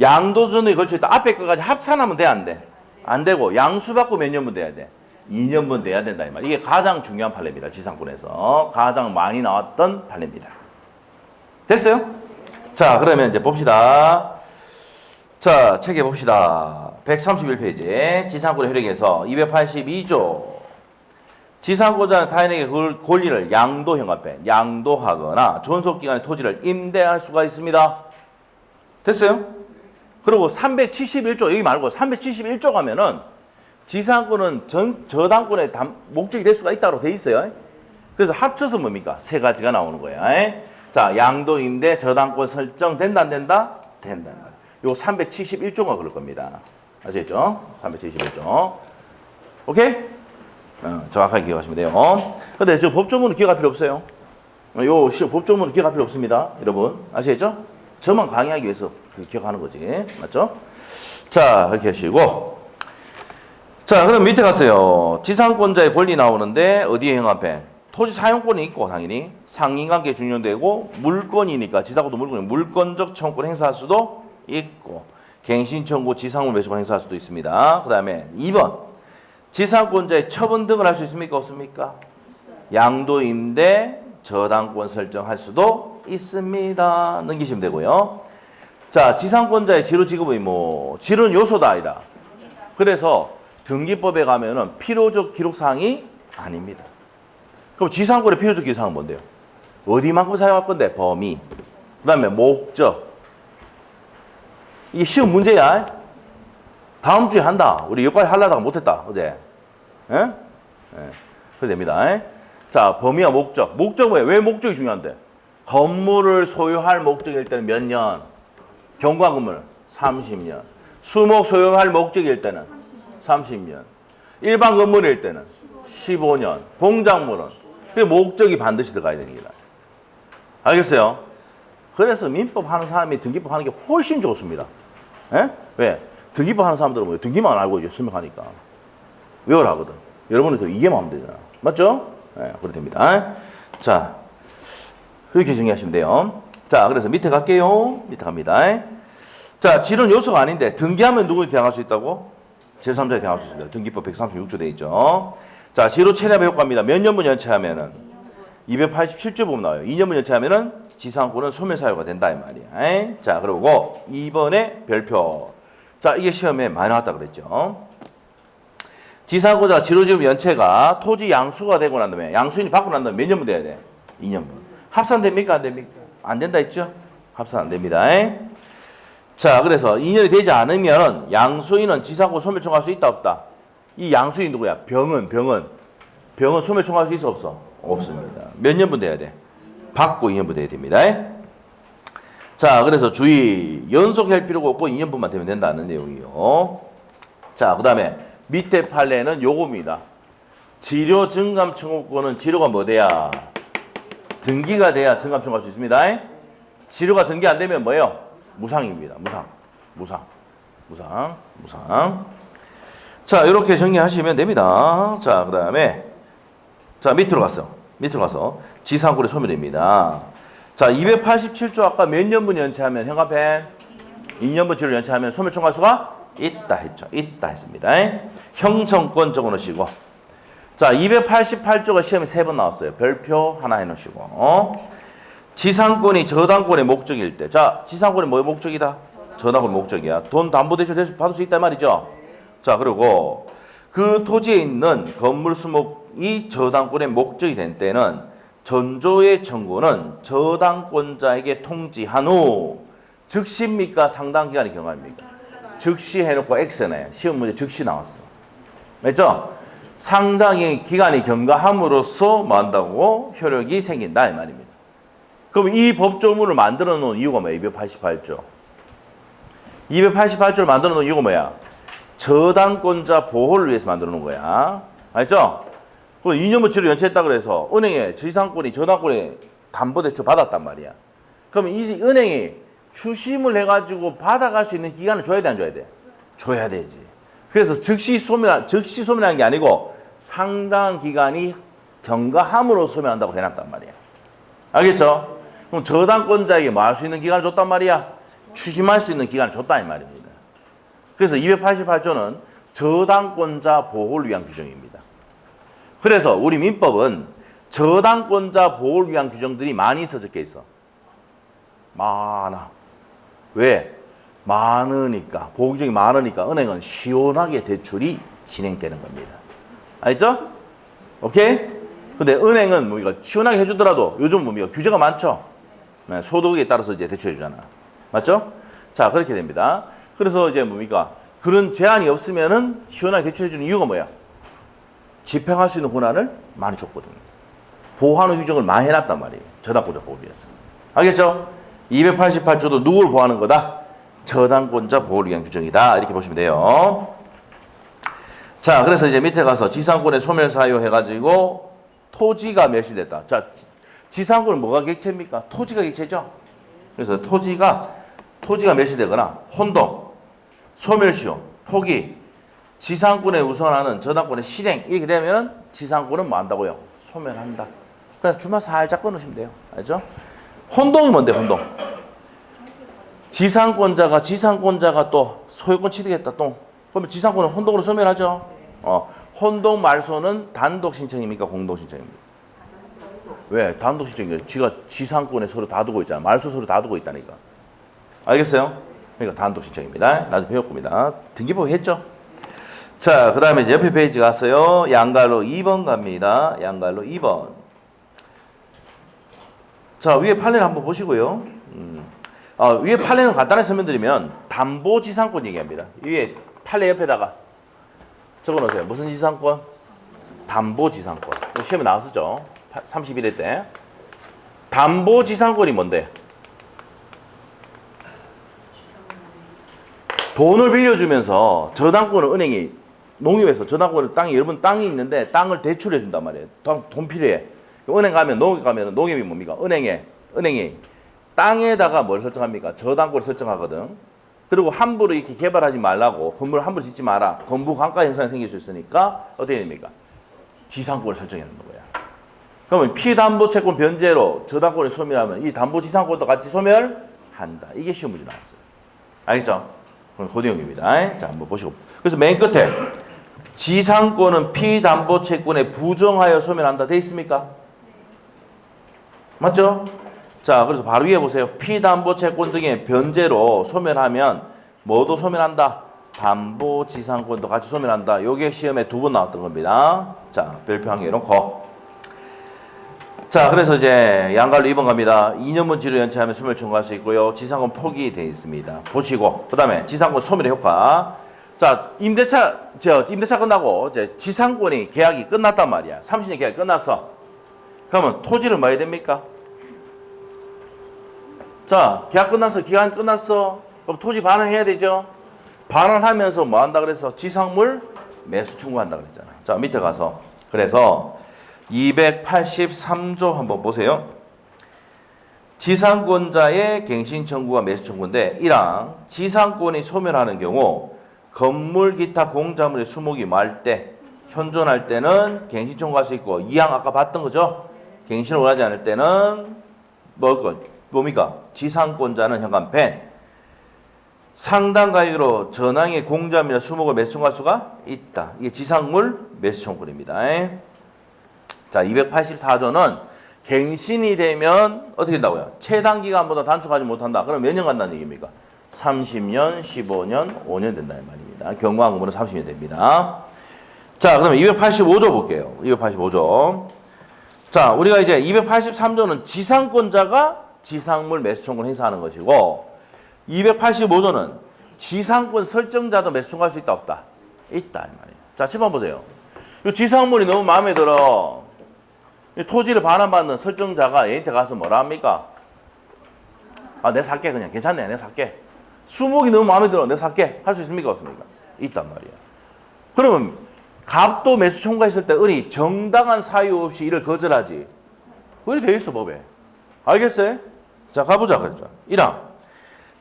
양도전에 걸쳐있다. 앞에 거까지 합산하면 돼, 안 돼? 안 되고 양수받고 몇 년분 돼야 돼? 2년분 돼야 된다 이 말. 이게 가장 중요한 판례입니다. 지상권에서 가장 많이 나왔던 판례입니다. 됐어요? 자, 그러면 이제 봅시다. 자, 책에 봅시다. 131페이지 지상권 효력에서 282조 지상권자는 타인에게 그 권리를 양도형합해 양도하거나 존속기간의 토지를 임대할 수가 있습니다. 됐어요? 그리고 371조 여기 말고 371조 가면은 지상권은 저당권의 목적이 될 수가 있다고 돼 있어요. 그래서 합쳐서 뭡니까? 세 가지가 나오는 거예요. 자, 양도, 임대, 저당권 설정 된다 안 된다? 된다. 요 371조가 그럴 겁니다. 아시겠죠? 371조. 오케이? 정확하게 기억하시면 돼요. 근데 저 법조문은 기억할 필요 없어요. 요 법조문은 기억할 필요 없습니다. 여러분 아시겠죠? 저만 강의하기 위해서 기억하는 거지. 맞죠? 자, 이렇게 하시고 자, 그럼 밑에 가세요. 지상권자의 권리 나오는데 어디에 형합해? 토지 사용권이 있고 당연히 상인관계 준용되고 물건이니까 지상권도 물건이 물건적 청구권 행사할 수도 있고 갱신 청구 지상물 매수권 행사할 수도 있습니다. 그 다음에 2번 지상권자의 처분 등을 할 수 있습니까? 없습니까? 양도, 임대, 저당권 설정할 수도 있습니다. 넘기시면 되고요. 자, 지상권자의 지로 지급 의무. 지로는 요소다 아니다. 그래서 등기법에 가면은 필요적 기록사항이 아닙니다. 그럼 지상권의 필요적 기록사항은 뭔데요? 어디만큼 사용할 건데? 범위. 그 다음에 목적. 이게 시험 문제야. 다음 주에 한다. 우리 여기까지 하려다가 못했다. 어제. 예? 예. 그래 됩니다. 자, 범위와 목적. 목적은 뭐예요? 왜 목적이 중요한데? 건물을 소유할 목적일 때는 몇 년? 경관 건물 30년. 수목 소유할 목적일 때는 30년. 일반 건물일 때는 15년. 공작물은. 그 목적이 반드시 들어가야 됩니다. 알겠어요? 그래서 민법 하는 사람이 등기법 하는 게 훨씬 좋습니다. 예? 왜? 등기법 하는 사람들은 뭐예요? 등기만 알고 이제 설명하니까. 외워라 하거든. 여러분이 더 이해만 하면 되잖아. 맞죠? 예, 그렇게 됩니다. 자, 그렇게 정리하시면 돼요. 자, 그래서 밑에 갈게요. 밑에 갑니다. 자, 지론 요소가 아닌데 등기하면 누구에 대항할 수 있다고? 제3자에 대항할 수 있습니다. 등기법 136조 돼 있죠. 자, 지로 체납 효과입니다. 몇 년분 연체하면은 287조 보면 나와요. 2년분 연체하면은 지상권은 소멸 사유가 된다 이 말이야. 에이? 자, 그리고 2번의 별표. 자, 이게 시험에 많이 나왔다 그랬죠. 지상권자 지로지름 연체가 토지 양수가 되고 난 다음에 양수인이 받고 난 다음에 몇 년분 돼야 돼? 2년분. 합산됩니까? 안 됩니까? 안 된다 했죠? 합산 안 됩니다. 에이? 자, 그래서 2년이 되지 않으면 양수인은 지상권 소멸 청구할 수 있다 없다? 이 양수인 누구야? 병은 소멸 청구할 수 있어 없어? 없습니다. 몇 년분 돼야 돼? 받고 2년분 돼야 됩니다. 자, 그래서 주의 연속할 필요가 없고 2년분만 되면 된다는 내용이요. 자, 그 다음에 밑에 판례는 요겁니다. 지료 증감 청구권은 지료가 뭐 돼야? 등기가 돼야 증감 청구할 수 있습니다. 지료가 등기 안 되면 뭐예요? 무상입니다. 무상. 자, 이렇게 정리하시면 됩니다. 자, 그 다음에 자, 밑으로 가서 지상권의 소멸입니다. 자, 287조 아까 몇 년분 연체하면 현관펜 2년분 지를 연체하면 소멸 청구할 수가 있다 했죠. 있다 했습니다. 형성권 적어 놓으시고. 자, 288조가 시험에 3번 나왔어요. 별표 하나 해 놓으시고. 지상권이 저당권의 목적일 때. 자, 지상권이 뭐의 목적이다? 저당권 목적이야. 돈 담보대출 받을 수 있단 말이죠. 자, 그리고 그 토지에 있는 건물 수목이 저당권의 목적이 된 때는 전조의 청구는 저당권자에게 통지한 후 즉시입니까? 상당 기간이 경과입니까? 즉시 해놓고 X네. 시험 문제 즉시 나왔어. 맞죠? 상당히 기간이 경과함으로써 뭐 한다고? 효력이 생긴다 이 말입니다. 그럼 이 법조문을 만들어 놓은 이유가 뭐야? 288조. 288조를 만들어 놓은 이유가 뭐야? 저당권자 보호를 위해서 만들어 놓은 거야. 알죠? 그 2년분 치료 연체했다 그래서 은행에 지상권이 저당권에 담보대출 받았단 말이야. 그럼 이 은행이 추심을 해가지고 받아갈 수 있는 기간을 줘야 돼, 안 줘야 돼? 줘야 되지. 그래서 즉시 소멸한 게 아니고 상당한 기간이 경과함으로 소멸한다고 해놨단 말이야. 알겠죠? 그럼 저당권자에게 뭐 할 수 있는 기간을 줬단 말이야? 추심할 수 있는 기간을 줬다 이 말입니다. 그래서 288조는 저당권자 보호를 위한 규정입니다. 그래서 우리 민법은 저당권자 보호를 위한 규정들이 많이 적혀 있어. 많아. 왜? 많으니까, 보호 규정이 많으니까 은행은 시원하게 대출이 진행되는 겁니다. 알죠? 오케이? 근데 은행은 뭡니까? 시원하게 해주더라도 요즘 뭡니까? 규제가 많죠? 네, 소득에 따라서 이제 대출해주잖아. 맞죠? 자, 그렇게 됩니다. 그래서 이제 뭡니까? 그런 제한이 없으면은 시원하게 대출해주는 이유가 뭐야? 집행할 수 있는 권한을 많이 줬거든요. 보호하는 규정을 많이 해놨단 말이에요. 저당권자 보호를 위해서. 알겠죠? 288조도 누구를 보호하는 거다? 저당권자 보호를 위한 규정이다. 이렇게 보시면 돼요. 자, 그래서 이제 밑에 가서 지상권의 소멸 사유 해가지고 토지가 멸시됐다. 자, 지상권은 뭐가 객체입니까? 토지가 객체죠? 그래서 토지가 멸시되거나 혼동, 소멸시효, 포기, 지상권에 우선하는 저당권의 실행 이렇게 되면 지상권은 뭐 한다고요? 소멸한다. 그냥 줄만 살짝 끊으시면 돼요. 알죠? 혼동이 뭔데 혼동? 지상권자가 또 소유권 취득했다 또. 그러면 지상권은 혼동으로 소멸하죠? 혼동 말소는 단독 신청입니까? 공동 신청입니까? 왜? 단독 신청이에요. 지가 지상권에 서로 다 두고 있잖아. 말소 서로 다 두고 있다니까. 알겠어요? 그러니까 단독 신청입니다. 나중에 배울 겁니다. 등기법 했죠? 자, 그 다음에 이제 옆에 페이지 갔어요. 양갈로 2번 갑니다. 양갈로 2번. 자, 위에 판례를 한번 보시고요. 위에 판례는 간단하게 설명드리면 담보지상권 얘기합니다. 위에 판례 옆에다가 적어놓으세요. 무슨 지상권? 담보지상권. 시험에 나왔었죠. 31회 때. 담보지상권이 뭔데? 돈을 빌려주면서 저당권을 은행이 농협에서 저당권을 여러분 땅이 있는데 땅을 대출해 준단 말이에요. 돈 필요해. 은행 가면 농협 가면 농협이 뭡니까? 은행이 땅에다가 뭘 설정합니까? 저당권을 설정하거든. 그리고 함부로 이렇게 개발하지 말라고 건물을 함부로 짓지 마라. 건부 감가 현상이 생길 수 있으니까 어떻게 됩니까? 지상권을 설정해 놓는 거야. 그러면 피담보채권 변제로 저당권을 소멸하면 이 담보지상권도 같이 소멸한다. 이게 시험 문제 나왔어요. 알겠죠? 그럼 그 내용입니다. 자, 한번 보시고. 그래서 맨 끝에 지상권은 피담보채권에 부정하여 소멸한다. 돼 있습니까? 맞죠? 자, 그래서 바로 위에 보세요. 피담보 채권 등의 변제로 소멸하면 뭐도 소멸한다? 담보지상권도 같이 소멸한다. 요게 시험에 2번 나왔던 겁니다. 자, 별표 한 개 놓고. 자, 그래서 이제 양갈로 2번 갑니다. 2년분 지로 연체하면 소멸 청구할 수 있고요. 지상권 포기되어 있습니다. 보시고, 그 다음에 지상권 소멸의 효과. 자, 임대차 끝나고 이제 지상권이 계약이 끝났단 말이야. 30년 계약이 끝났어. 그러면 토지를 뭐 해야 됩니까? 자, 계약 끝났어. 기간 끝났어. 그럼 토지 반환해야 되죠? 반환하면서 뭐 한다 그래서 지상물 매수 청구한다 그랬잖아. 자, 밑에 가서. 그래서 283조 한번 보세요. 지상권자의 갱신 청구와 매수 청구인데 1항 지상권이 소멸하는 경우 건물 기타 공자물의 수목이 말 때 현존할 때는 갱신 청구할 수 있고 2항 아까 봤던 거죠. 갱신을 원하지 않을 때는 뭡니까? 지상권자는 현관펜 상당 가액으로 전항의 공자물이나 수목을 매수 청구할 수가 있다. 이게 지상물 매수 청구입니다. 자, 284조는 갱신이 되면 어떻게 된다고요? 최단 기간보다 단축하지 못한다. 그럼 몇 년 간다는 얘기입니까? 30년, 15년, 5년 된다는 말입니다. 경과금으로 30년 됩니다. 자, 그러면 285조 볼게요. 285조. 자, 우리가 이제 283조는 지상권자가 지상물 매수 청구를 행사하는 것이고 285조는 지상권 설정자도 매수 청구할 수 있다 없다? 있다 이 말이에요. 자, 7번 보세요. 이 지상물이 너무 마음에 들어. 이 토지를 반환받는 설정자가 얘한테 가서 뭐라 합니까? 아, 내가 살게 그냥 괜찮네 내가 살게. 수목이 너무 마음에 들어 내가 살게 할 수 있습니까 없습니까? 있단 말이야. 그러면 갑도 매수 청구했을 때 을이 정당한 사유 없이 이를 거절하지. 그게 돼 있어 법에. 알겠어요? 자, 가보자 그랬죠. 1항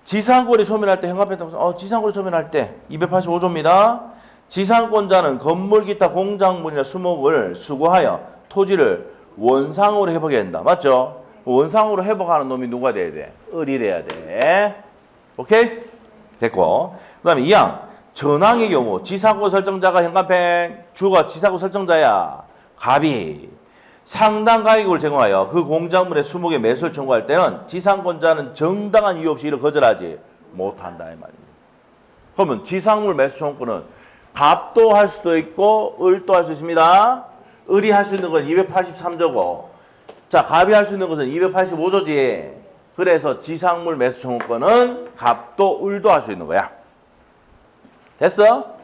지상권이 소멸할 때 현관펜 지상권이 소멸할 때 285조입니다. 지상권자는 건물 기타 공작물이나 수목을 수거하여 토지를 원상으로 회복해야 된다. 맞죠? 원상으로 회복하는 놈이 누가 돼야 돼? 을이 돼야 돼. 오케이? 됐고. 그 다음에 2항 전항의 경우 지상권 설정자가 현관펜 주가 지상권 설정자야. 갑이 상당 가액을 제공하여 그 공작물의 수목의 매수를 청구할 때는 지상권자는 정당한 이유 없이 이를 거절하지 못한다 이 말입니다. 그러면 지상물 매수 청구권은 갑도 할 수도 있고 을도 할 수 있습니다. 을이 할 수 있는 건 283조고 자, 갑이 할 수 있는 것은 285조지. 그래서 지상물 매수 청구권은 갑도 을도 할 수 있는 거야. 됐어?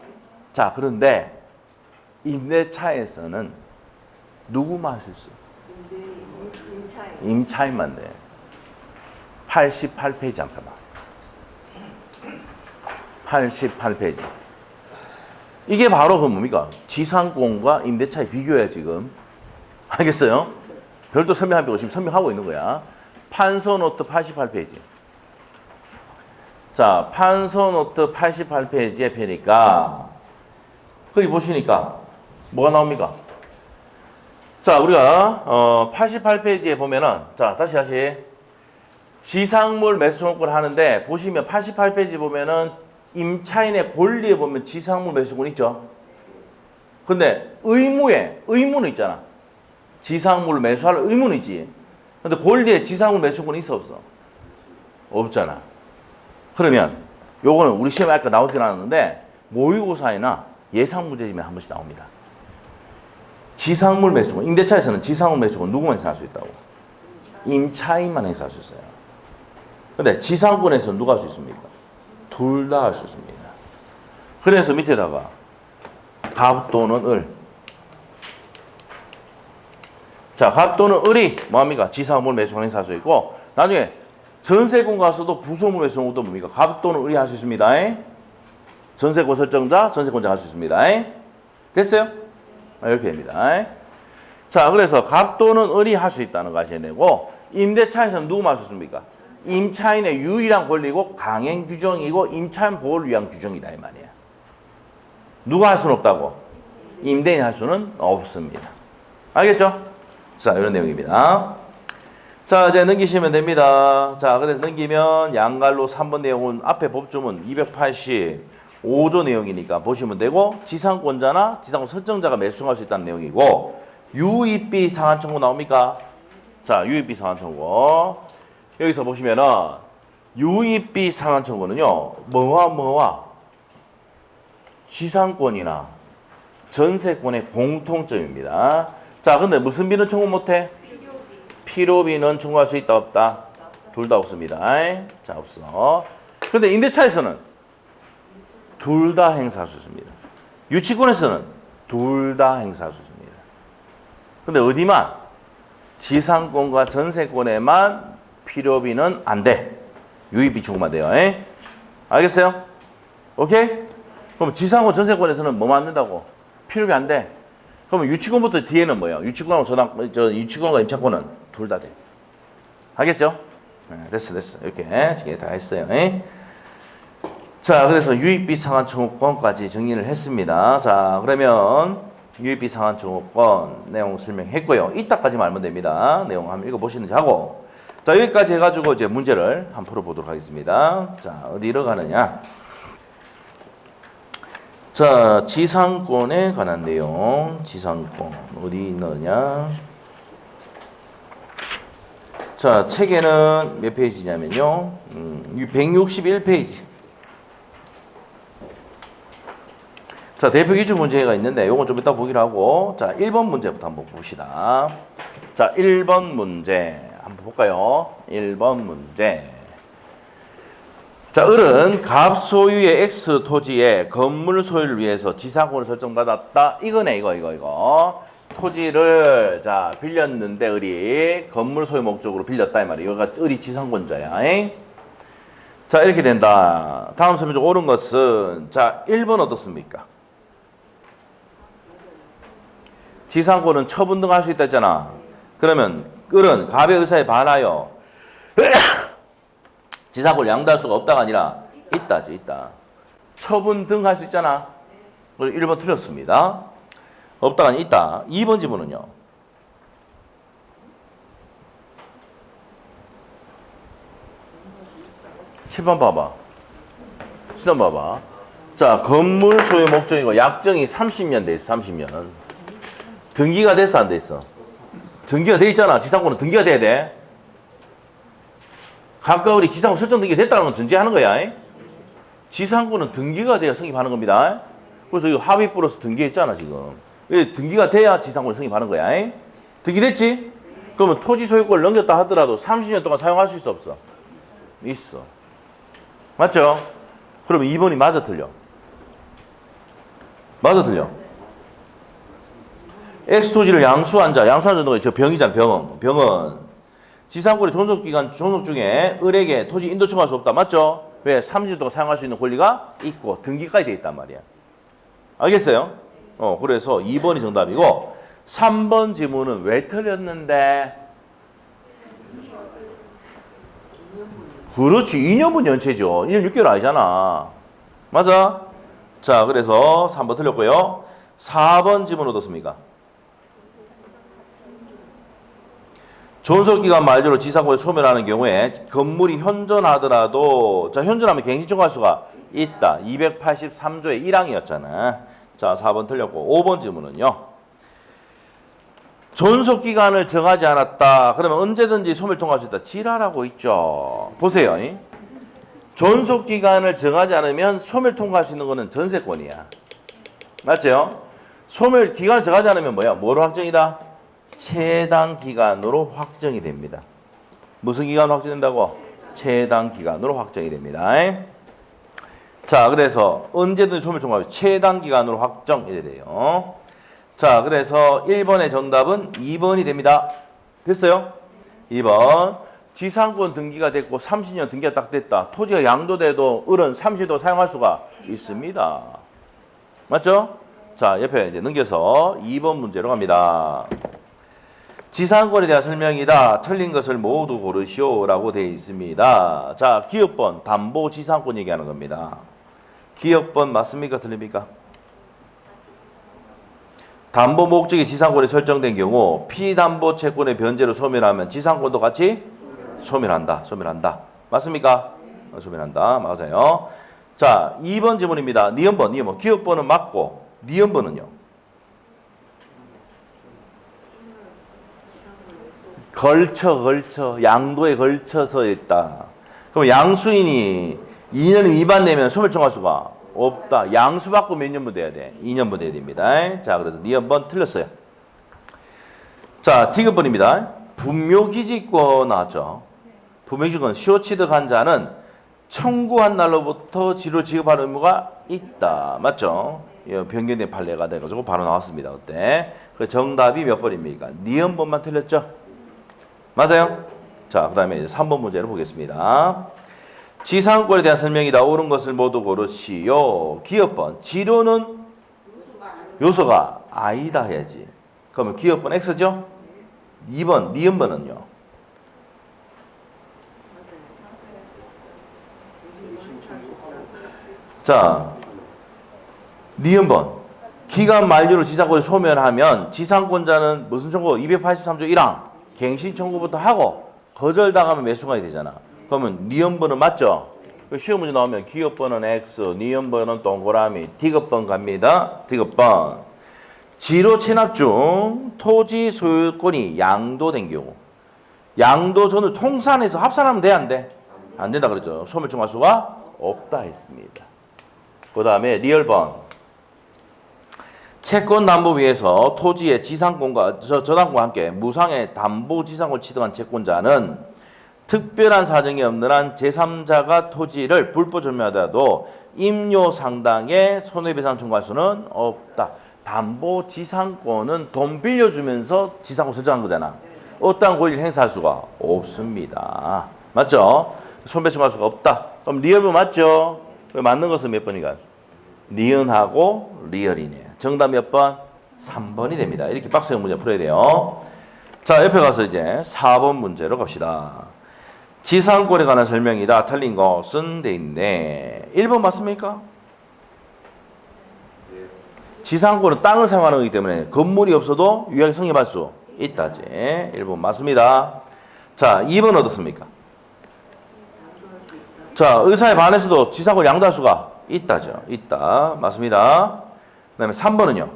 자, 그런데 임대차에서는 누구만 할 수 있어? 임차인만 돼. 88페이지 한 펴봐. 88페이지. 이게 바로 그 뭡니까? 지상권과 임대차의 비교야 지금. 알겠어요? 별도 설명할 필요 없이 지금 설명하고 있는 거야. 판소노트 88페이지. 자, 판소노트 88페이지에 펴니까 거기 보시니까 뭐가 나옵니까? 자, 우리가 88페이지에 보면은 자, 다시 지상물 매수 청구권을 하는데 보시면 88페이지 보면은 임차인의 권리에 보면 지상물 매수권 있죠. 근데 의무는 있잖아. 지상물 매수할 의무는 있지. 근데 권리에 지상물 매수권이 있어 없어? 없잖아. 그러면 요거는 우리 시험에 아까 나오진 않았는데 모의고사에나 예상 문제집에 한 번씩 나옵니다. 지상물 매수권, 임대차에서는 지상물 매수권 누구만 행사할 수 있다고? 임차인만 행사할 수 있어요. 근데 지상권에서 누가 할 수 있습니까? 둘 다 할 수 있습니다. 그래서 밑에다가 갑 또는 을. 자, 갑 또는 을이 뭐합니까? 지상물 매수권 행사할 수 있고 나중에 전세권 가서도 부소물 매수권도 뭡니까? 갑 또는 을이 할 수 있습니다. 전세권 설정자, 전세권자 할 수 있습니다. 됐어요? 이렇게 됩니다. 자, 그래서 갑 또는 을이 할 수 있다는 거 아셔야 되고 임대차에서는 누구만 할 수 있습니까? 임차인의 유일한 권리고 강행 규정이고 임차인 보호를 위한 규정이다 이 말이야. 누가 할 수는 없다고? 임대인이 할 수는 없습니다. 알겠죠? 자, 이런 내용입니다. 자, 이제 넘기시면 됩니다. 자, 그래서 넘기면 양갈로 3번 내용은 앞에 법조문 285조 내용이니까 보시면 되고 지상권자나 지상권 설정자가 매수 청구할 수 있다는 내용이고 유입비 상한 청구 나옵니까? 자, 유입비 상한 청구. 여기서 보시면은 유입비 상환 청구는요. 뭐와 지상권이나 전세권의 공통점입니다. 자, 근데 무슨 비는 청구 못해? 필요비는 청구할 수 있다 없다? 둘 다 없습니다. 자, 없어. 근데 임대차에서는 둘 다 행사할 수 있습니다. 유치권에서는 둘 다 행사할 수 있습니다. 근데 어디만? 지상권과 전세권에만 필요비는 안 돼. 유입비 청구만 돼요. 알겠어요? 오케이? 그럼 지상권 전세권에서는 뭐만 안 된다고? 필요비 안 돼. 그러면 유치권부터 뒤에는 뭐예요? 유치권과 임차권은 둘 다 돼. 알겠죠? 네, 됐어. 이렇게 다 했어요. 자, 그래서 유입비 상환 청구권까지 정리를 했습니다. 자, 그러면 유입비 상환 청구권 내용 설명했고요. 이따까지만 알면 됩니다. 내용 한번 읽어보시는지 하고. 자, 여기까지 해가지고 이제 문제를 한번 풀어보도록 하겠습니다. 자, 어디로 가느냐? 자, 지상권에 관한 내용. 지상권 어디 있느냐? 자, 책에는 몇 페이지냐면요. 161페이지. 자, 대표 기출 문제가 있는데 요건 좀 이따 보기로 하고. 자, 1번 문제부터 한번 봅시다. 자, 1번 문제 한번 볼까요? 1번 문제. 자, 을은 갑 소유의 X 토지에 건물 소유를 위해서 지상권을 설정받았다. 이거네, 이거. 토지를 자 빌렸는데 을이 건물 소유 목적으로 빌렸다 이 말이에요. 여기가 을이 지상권자야. 자, 이렇게 된다. 다음 설명 중 옳은 것은 자 1번 어떻습니까? 지상권은 처분 등 할 수 있다 했잖아. 그러면 을은 갑의 의사에 반하여 지상권을 양도할 수가 없다가 아니라 있다. 처분 등 할 수 있잖아. 1번 틀렸습니다. 없다가 아니라 있다. 2번 지문은요. 7번 봐봐. 7번 봐봐. 자, 건물 소유 목적이고 약정이 30년 돼 있어. 30년. 등기가 됐어 안 돼 있어? 등기가 돼 있잖아. 지상권은 등기가 돼야 돼. 각각 우리 지상권 설정 등기가 됐다는 건 전제하는 거야. 지상권은 등기가 돼야 성립하는 겁니다. 그래서 이거 합의 플러스 등기했잖아 지금. 등기가 돼야 지상권을 성립하는 거야. 등기됐지? 그러면 토지 소유권을 넘겼다 하더라도 30년 동안 사용할 수 있어 없어? 있어. 맞죠? 그러면 2번이 맞아 틀려? 맞아 틀려? X토지를 양수한 자 누가 저 병이잖아. 병은 지상권의 존속 중에 을에게 토지 인도 청구할 수 없다. 맞죠? 왜? 30년 동안 사용할 수 있는 권리가 있고 등기까지 돼 있단 말이야. 알겠어요? 그래서 2번이 정답이고 3번 지문은 왜 틀렸는데? 그렇지. 2년분 연체죠. 2년 6개월 아니잖아. 맞아? 자, 그래서 3번 틀렸고요. 4번 지문 어떻습니까? 존속기간 말대로 지상권을 소멸하는 경우에 건물이 현존하더라도 자 현존하면 갱신 청구할 수가 있다. 283조의 1항이었잖아. 자, 4번 틀렸고 5번 질문은요. 존속기간을 정하지 않았다. 그러면 언제든지 소멸 통과할 수 있다. 지랄하고 있죠. 보세요. 존속기간을 정하지 않으면 소멸 통과할 수 있는 거는 전세권이야. 맞죠? 소멸 기간을 정하지 않으면 뭐야? 뭐로 확정이다? 최단 기간으로 확정이 됩니다. 무슨 기간으로 확정된다고? 최단 기간으로 확정이 됩니다. 자, 그래서 언제든지 소멸 통과하면 최단 기간으로 확정 이래 돼요. 자, 그래서 1번의 정답은 2번이 됩니다. 됐어요? 2번. 지상권 등기가 됐고 30년 등기가 딱 됐다. 토지가 양도돼도 을은 30도 사용할 수가 있습니다. 맞죠? 자, 옆에 이제 넘겨서 2번 문제로 갑니다. 지상권에 대한 설명이다. 틀린 것을 모두 고르시오라고 되어 있습니다. 자, 기업번, 담보 지상권 얘기하는 겁니다. 기업번 맞습니까? 틀립니까? 담보 목적이 지상권에 설정된 경우 피담보 채권의 변제로 소멸하면 지상권도 같이 소멸한다. 맞습니까? 소멸한다. 맞아요. 자, 2번 질문입니다. 니은번. 기업번은 맞고 니은번은요? 걸쳐 양도에 걸쳐서 있다. 그럼 양수인이 2년 미만 내면 소멸청구할 수가 없다. 양수 받고 몇 년분 돼야 돼? 2년분 돼야 됩니다. 자, 그래서 니은번 틀렸어요. 자, 디귿번입니다. 분묘기지권 나왔죠. 분묘기지권 시효취득한 자는 청구한 날로부터 지로 지급할 의무가 있다. 맞죠? 변경된 판례가 돼가지고 바로 나왔습니다. 그때. 그 정답이 몇 번입니까? 니은번만 틀렸죠? 맞아요? 자, 그 다음에 3번 문제를 보겠습니다. 지상권에 대한 설명이다. 옳은 것을 모두 고르시오. 기업번. 지료는 요소가 아니다 해야지. 그러면 기업번 X죠? 2번, 니은번은요? 자, 니은번. 기간 만료로 지상권을 소멸하면 지상권자는 무슨 청구? 283조 1항. 갱신 청구부터 하고 거절당하면 매수가 되잖아. 그러면 니은번은 맞죠? 시험 문제 나오면 기업번은 X, 니은번은 동그라미, 디귿번 갑니다. 디귿번. 지로 체납 중 토지 소유권이 양도된 경우. 양도전을 통산해서 합산하면 돼, 안 돼? 안 된다 그랬죠. 소멸청구할 수가 없다 했습니다. 그 다음에 리얼번. 채권 담보 위에서 토지의 지상권과 저당권과 함께 무상의 담보 지상권을 취득한 채권자는 특별한 사정이 없는 한 제3자가 토지를 불법 점유하더라도 임요 상당의 손해배상 청구할 수는 없다. 담보 지상권은 돈 빌려주면서 지상권 설정한 거잖아. 어떠한 권리를 행사할 수가 없습니다. 맞죠? 손배상 청구할 수가 없다. 그럼 리얼은 맞죠? 맞는 것은 몇 번이가? 니은하고 리얼이네. 정답 몇 번? 3번이 됩니다. 이렇게 박스형 문제 풀어야 돼요. 자, 옆에 가서 이제 4번 문제로 갑시다. 지상권에 관한 설명이다. 틀린 것은 돼 있네. 1번 맞습니까? 지상권은 땅을 사용하는 거기 때문에 건물이 없어도 유효하게 성립할 수 있다지. 1번 맞습니다. 자, 2번 어떻습니까? 자, 의사에 반해서도 지상권 양도할 수가 있다죠. 있다. 맞습니다. 그 다음에 3번은요.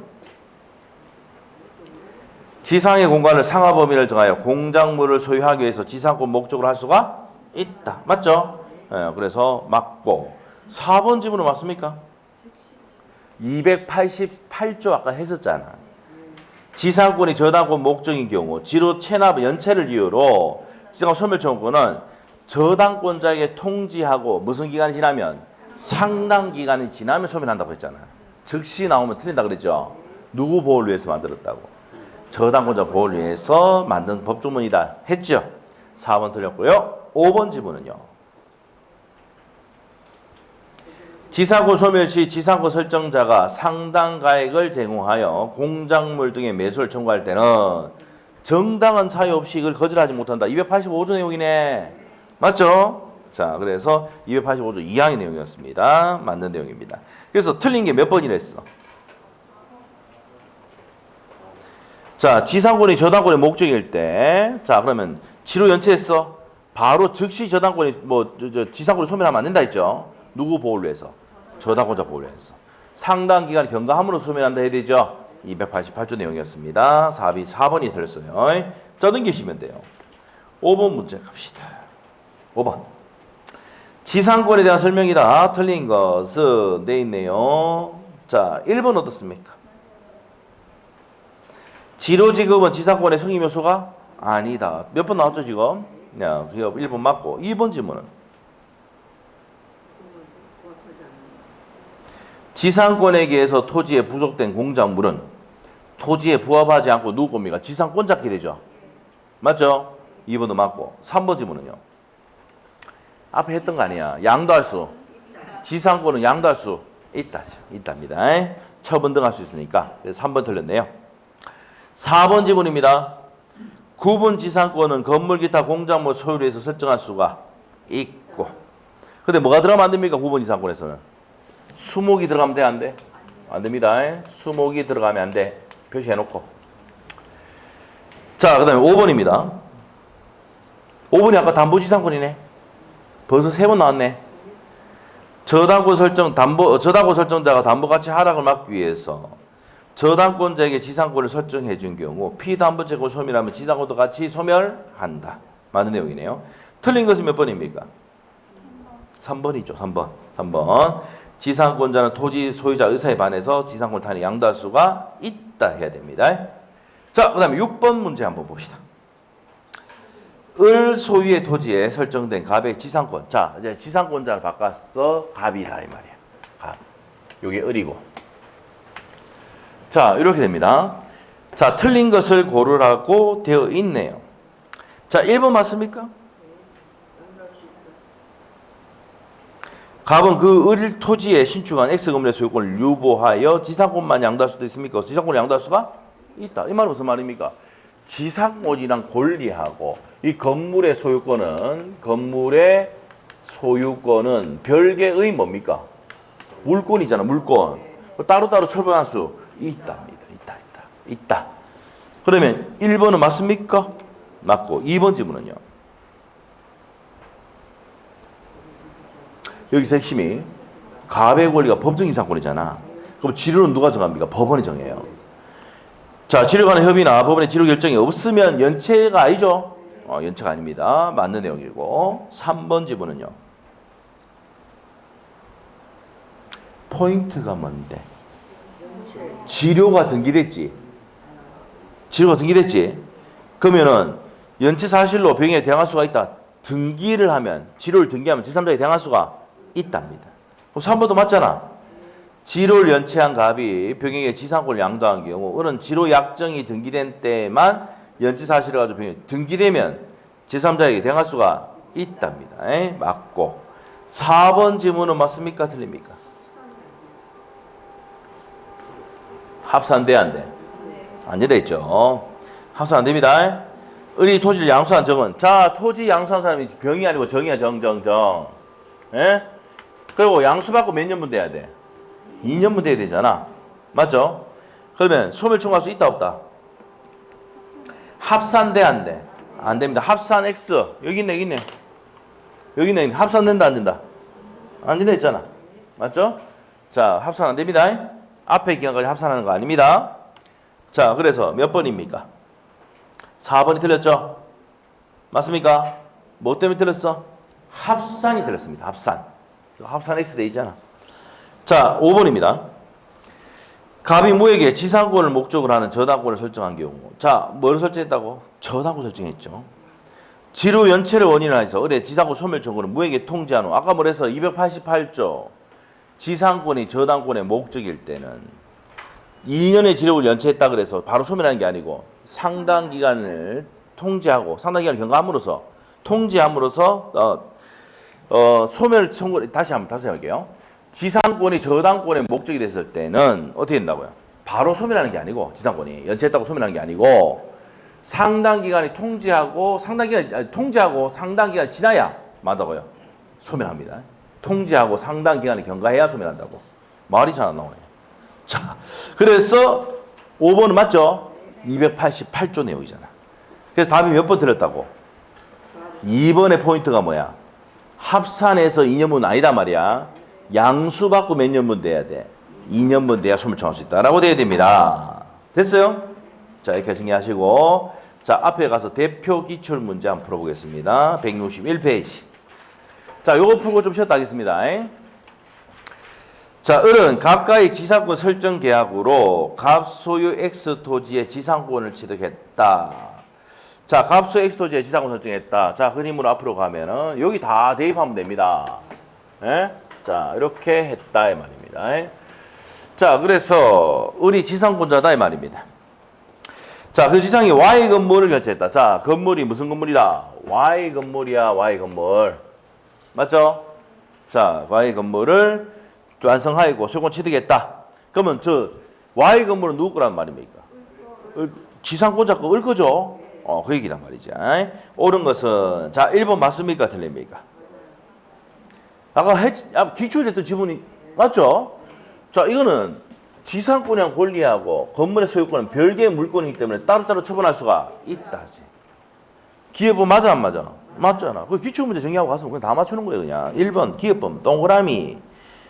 지상의 공간을 상하 범위를 정하여 공작물을 소유하기 위해서 지상권 목적으로 할 수가 있다. 맞죠? 네, 그래서 맞고. 4번 지문은 맞습니까? 288조 아까 했었잖아. 지상권이 저당권 목적인 경우 지로 체납 연체를 이유로 지상권 소멸청구권은 저당권자에게 통지하고 무슨 기간이 지나면 상당 기간이 지나면 소멸한다고 했잖아. 즉시 나오면 틀린다 그랬죠. 누구 보호를 위해서 만들었다고? 저당권자 보호를 위해서 만든 법조문이다 했죠. 4번 틀렸고요. 5번 지문은요. 지상권 소멸 시 지상권 설정자가 상당 가액을 제공하여 공작물 등의 매수를 청구할 때는 정당한 사유 없이 이걸 거절하지 못한다. 285조 내용이네. 맞죠? 자, 그래서 285조 2항의 내용이었습니다. 맞는 내용입니다. 그래서 틀린 게 몇 번이라 했어? 자, 지상권이 저당권의 목적일 때, 자, 그러면 지로 연체했어? 바로 즉시 저당권이 지상권을 소멸하면 안 된다 했죠? 누구 보호를 위해서? 저당권자 보호를 위해서. 상당 기간이 경과함으로 소멸한다 해야 되죠? 288조 내용이었습니다. 4번이 틀렸어요. 자, 넘기시면 돼요. 5번 문제 갑시다. 5번. 지상권에 대한 설명이다. 틀린 것은 돼 있네요. 자, 1번 어떻습니까? 지로 지급은 지상권의 성립 요소가 아니다. 몇 번 나왔죠, 지금? 야, 1번 맞고. 2번 질문은? 지상권에 의해서 토지에 부속된 공작물은 토지에 부합하지 않고 누구 겁니까? 지상권자께 되죠. 맞죠? 2번도 맞고. 3번 질문은요? 앞에 했던 거 아니야. 양도할 수. 지상권은 양도할 수 있다죠. 있답니다. 처분등할 수 있으니까. 그래서 3번 틀렸네요. 4번 지문입니다. 구분 지상권은 건물 기타 공작물 소유를 해서 설정할 수가 있고. 근데 뭐가 들어가면 안 됩니까? 구분 지상권에서는. 수목이 들어가면 돼? 안 돼? 안 됩니다. 수목이 들어가면 안 돼. 표시해놓고. 자, 그 다음에 5번입니다. 5번이 아까 담보지상권이네. 벌써 3번 나왔네. 저당권 설정자가 담보가치 하락을 막기 위해서 저당권자에게 지상권을 설정해 준 경우 피담보채권 소멸하면 지상권도 같이 소멸한다. 맞는 내용이네요. 틀린 것은 몇 번입니까? 3번이죠. 3번. 지상권자는 토지 소유자 의사에 반해서 지상권을 타인에 양도할 수가 있다 해야 됩니다. 자, 그 다음에 6번 문제 한번 봅시다. 을 소유의 토지에 설정된 갑의 지상권. 자, 이제 지상권자를 바꿔서 갑이다 이 말이야. 갑. 요게 을이고. 자, 이렇게 됩니다. 자, 틀린 것을 고르라고 되어 있네요. 자, 1번 맞습니까? 갑은 그 을 토지에 신축한 X 건물의 소유권을 유보하여 지상권만 양도할 수도 있습니까? 지상권을 양도할 수가 있다. 이 말은 무슨 말입니까? 지상권이랑 권리하고 이 건물의 소유권은 별개의 뭡니까? 물권이잖아, 물권. 따로따로 처분할 수 있답니다. 있다. 그러면 1번은 맞습니까? 맞고 2번 질문은요. 여기서 핵심이 갑의 권리가 법정 이상권이잖아. 그럼 지료는 누가 정합니까? 법원이 정해요. 자, 지료 간의 협의나 법원의 지료 결정이 없으면 연체가 아니죠? 연체가 아닙니다. 맞는 내용이고 3번 지문은요. 포인트가 뭔데? 지료가 등기됐지? 그러면은 연체 사실로 병행에 대항할 수가 있다. 등기를 하면, 지료를 등기하면 제3자에게 대항할 수가 있답니다. 그럼 3번도 맞잖아. 지료를 연체한 갑이 병행에 지상권을 양도한 경우 을은 지료 약정이 등기된 때만 연체 사실을 가지고 병행 등기되면 제3자에게 대항할 수가 있답니다. 맞고 4번 지문은 맞습니까? 틀립니까? 합산 돼, 안 돼? 안 돼 있죠. 합산 안 됩니다. 을이 토지를 양수한 정은, 자, 토지 양수한 사람이 병이 아니고 정이야. 정. 그리고 양수받고 몇 년분 돼야 돼? 2년분 돼야 되잖아. 맞죠? 그러면 소멸 청구할 수 있다 없다? 합산 돼, 안 돼? 안 됩니다. 합산 X 여기 있네. 합산 된다, 안 된다? 안 된다 했잖아. 맞죠? 자, 합산 안 됩니다. 앞에 기간까지 합산하는 거 아닙니다. 자, 그래서 몇 번입니까? 4번이 틀렸죠? 맞습니까? 뭐 때문에 틀렸어? 합산이 틀렸습니다. 합산 X 돼 있잖아. 자, 5번입니다. 갑이 무에게 지상권을 목적으로 하는 저당권을 설정한 경우. 자, 뭘 설정했다고? 저당권 설정했죠. 지료 연체를 원인으로 해서 을의 지상권 소멸 청구는 무에게 통지한 후, 아까 뭐래서 288조 지상권이 저당권의 목적일 때는 2년의 지력을 연체했다 그래서 바로 소멸하는 게 아니고 상당 기간을 통지하고 상당 기간을 경과함으로써 소멸 청구. 다시 할게요. 지상권이 저당권의 목적이 됐을 때는 어떻게 된다고요? 바로 소멸하는 게 아니고, 지상권이 연체했다고 소멸하는 게 아니고 상당 기간이 통지하고 상당 기간이 지나야 맞다고요? 소멸합니다. 통지하고 상당 기간을 경과해야 소멸한다고. 말이 잘 안 나오네요. 자, 그래서 5번은 맞죠? 288조 내용이잖아. 그래서 답이 몇 번 틀렸다고? 2번의 포인트가 뭐야? 합산해서 2년분 아니다 말이야. 양수받고 몇 년분 돼야 돼? 2년분 돼야 소멸 청구할 수 있다라고 돼야 됩니다. 됐어요? 자, 이렇게 정리하시고, 자, 앞에 가서 대표 기출 문제 한번 풀어보겠습니다. 161페이지. 자, 요거 풀고 좀 쉬었다 하겠습니다. 자, 을은 갑과의 지상권 설정 계약으로 갑 소유 X 토지의 지상권을 취득했다. 자, 갑 소유 X 토지의 지상권 설정했다. 자, 그림으로 앞으로 가면은 여기 다 대입하면 됩니다. 자, 이렇게 했다 이 말입니다. 자, 그래서 을이 지상권자다 이 말입니다. 자, 그 지상이 Y 건물을 결제했다. 자, 건물이 무슨 건물이다? Y 건물이야, Y 건물. 맞죠? 자, Y 건물을 완성하고 소유권 취득했다. 그러면 저 Y 건물은 누구 거란 말입니까? 지상권자 거 을 거죠? 그 얘기란 말이죠. 옳은 것은, 자, 1번 맞습니까? 틀립니까? 아까 기출됐던 지문이 맞죠? 자, 이거는 지상권이랑 권리하고 건물의 소유권은 별개의 물건이기 때문에 따로따로 처분할 수가 있다지. 기업은 맞아 안 맞아? 맞잖아. 그 기출문제 정리하고 갔으면 그냥 다 맞추는 거예요. 그냥 1번 기업법 동그라미.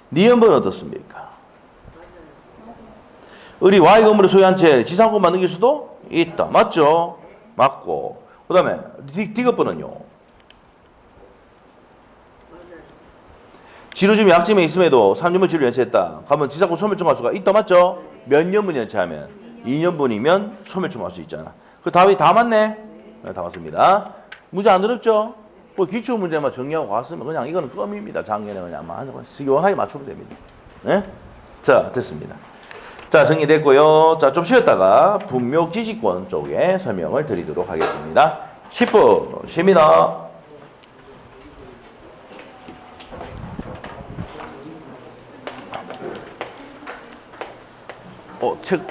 니은번은 어떻습니까? 을이 Y 건물을 소유한 채 지상권 만들 수도 있다. 맞죠? 맞고. 그 다음에 D급번은요. 지루짐이 약짐에 있음에도 3년분 지를 연체했다. 그러면 지상권 소멸종할 수가 있다. 맞죠? 몇 년분 연체하면? 2년분이면 소멸종할 수 있잖아. 그 답이 다 맞네? 네, 다 맞습니다. 문제 안 어렵죠? 뭐 기출 문제만 정리하고 갔으면 그냥 이거는 껌입니다. 작년에 그냥 시원하게 맞추면 됩니다. 네? 자, 됐습니다. 자, 정리됐고요. 자, 좀 쉬었다가 분묘 기지권 쪽에 설명을 드리도록 하겠습니다. 10분 쉽니다. 책,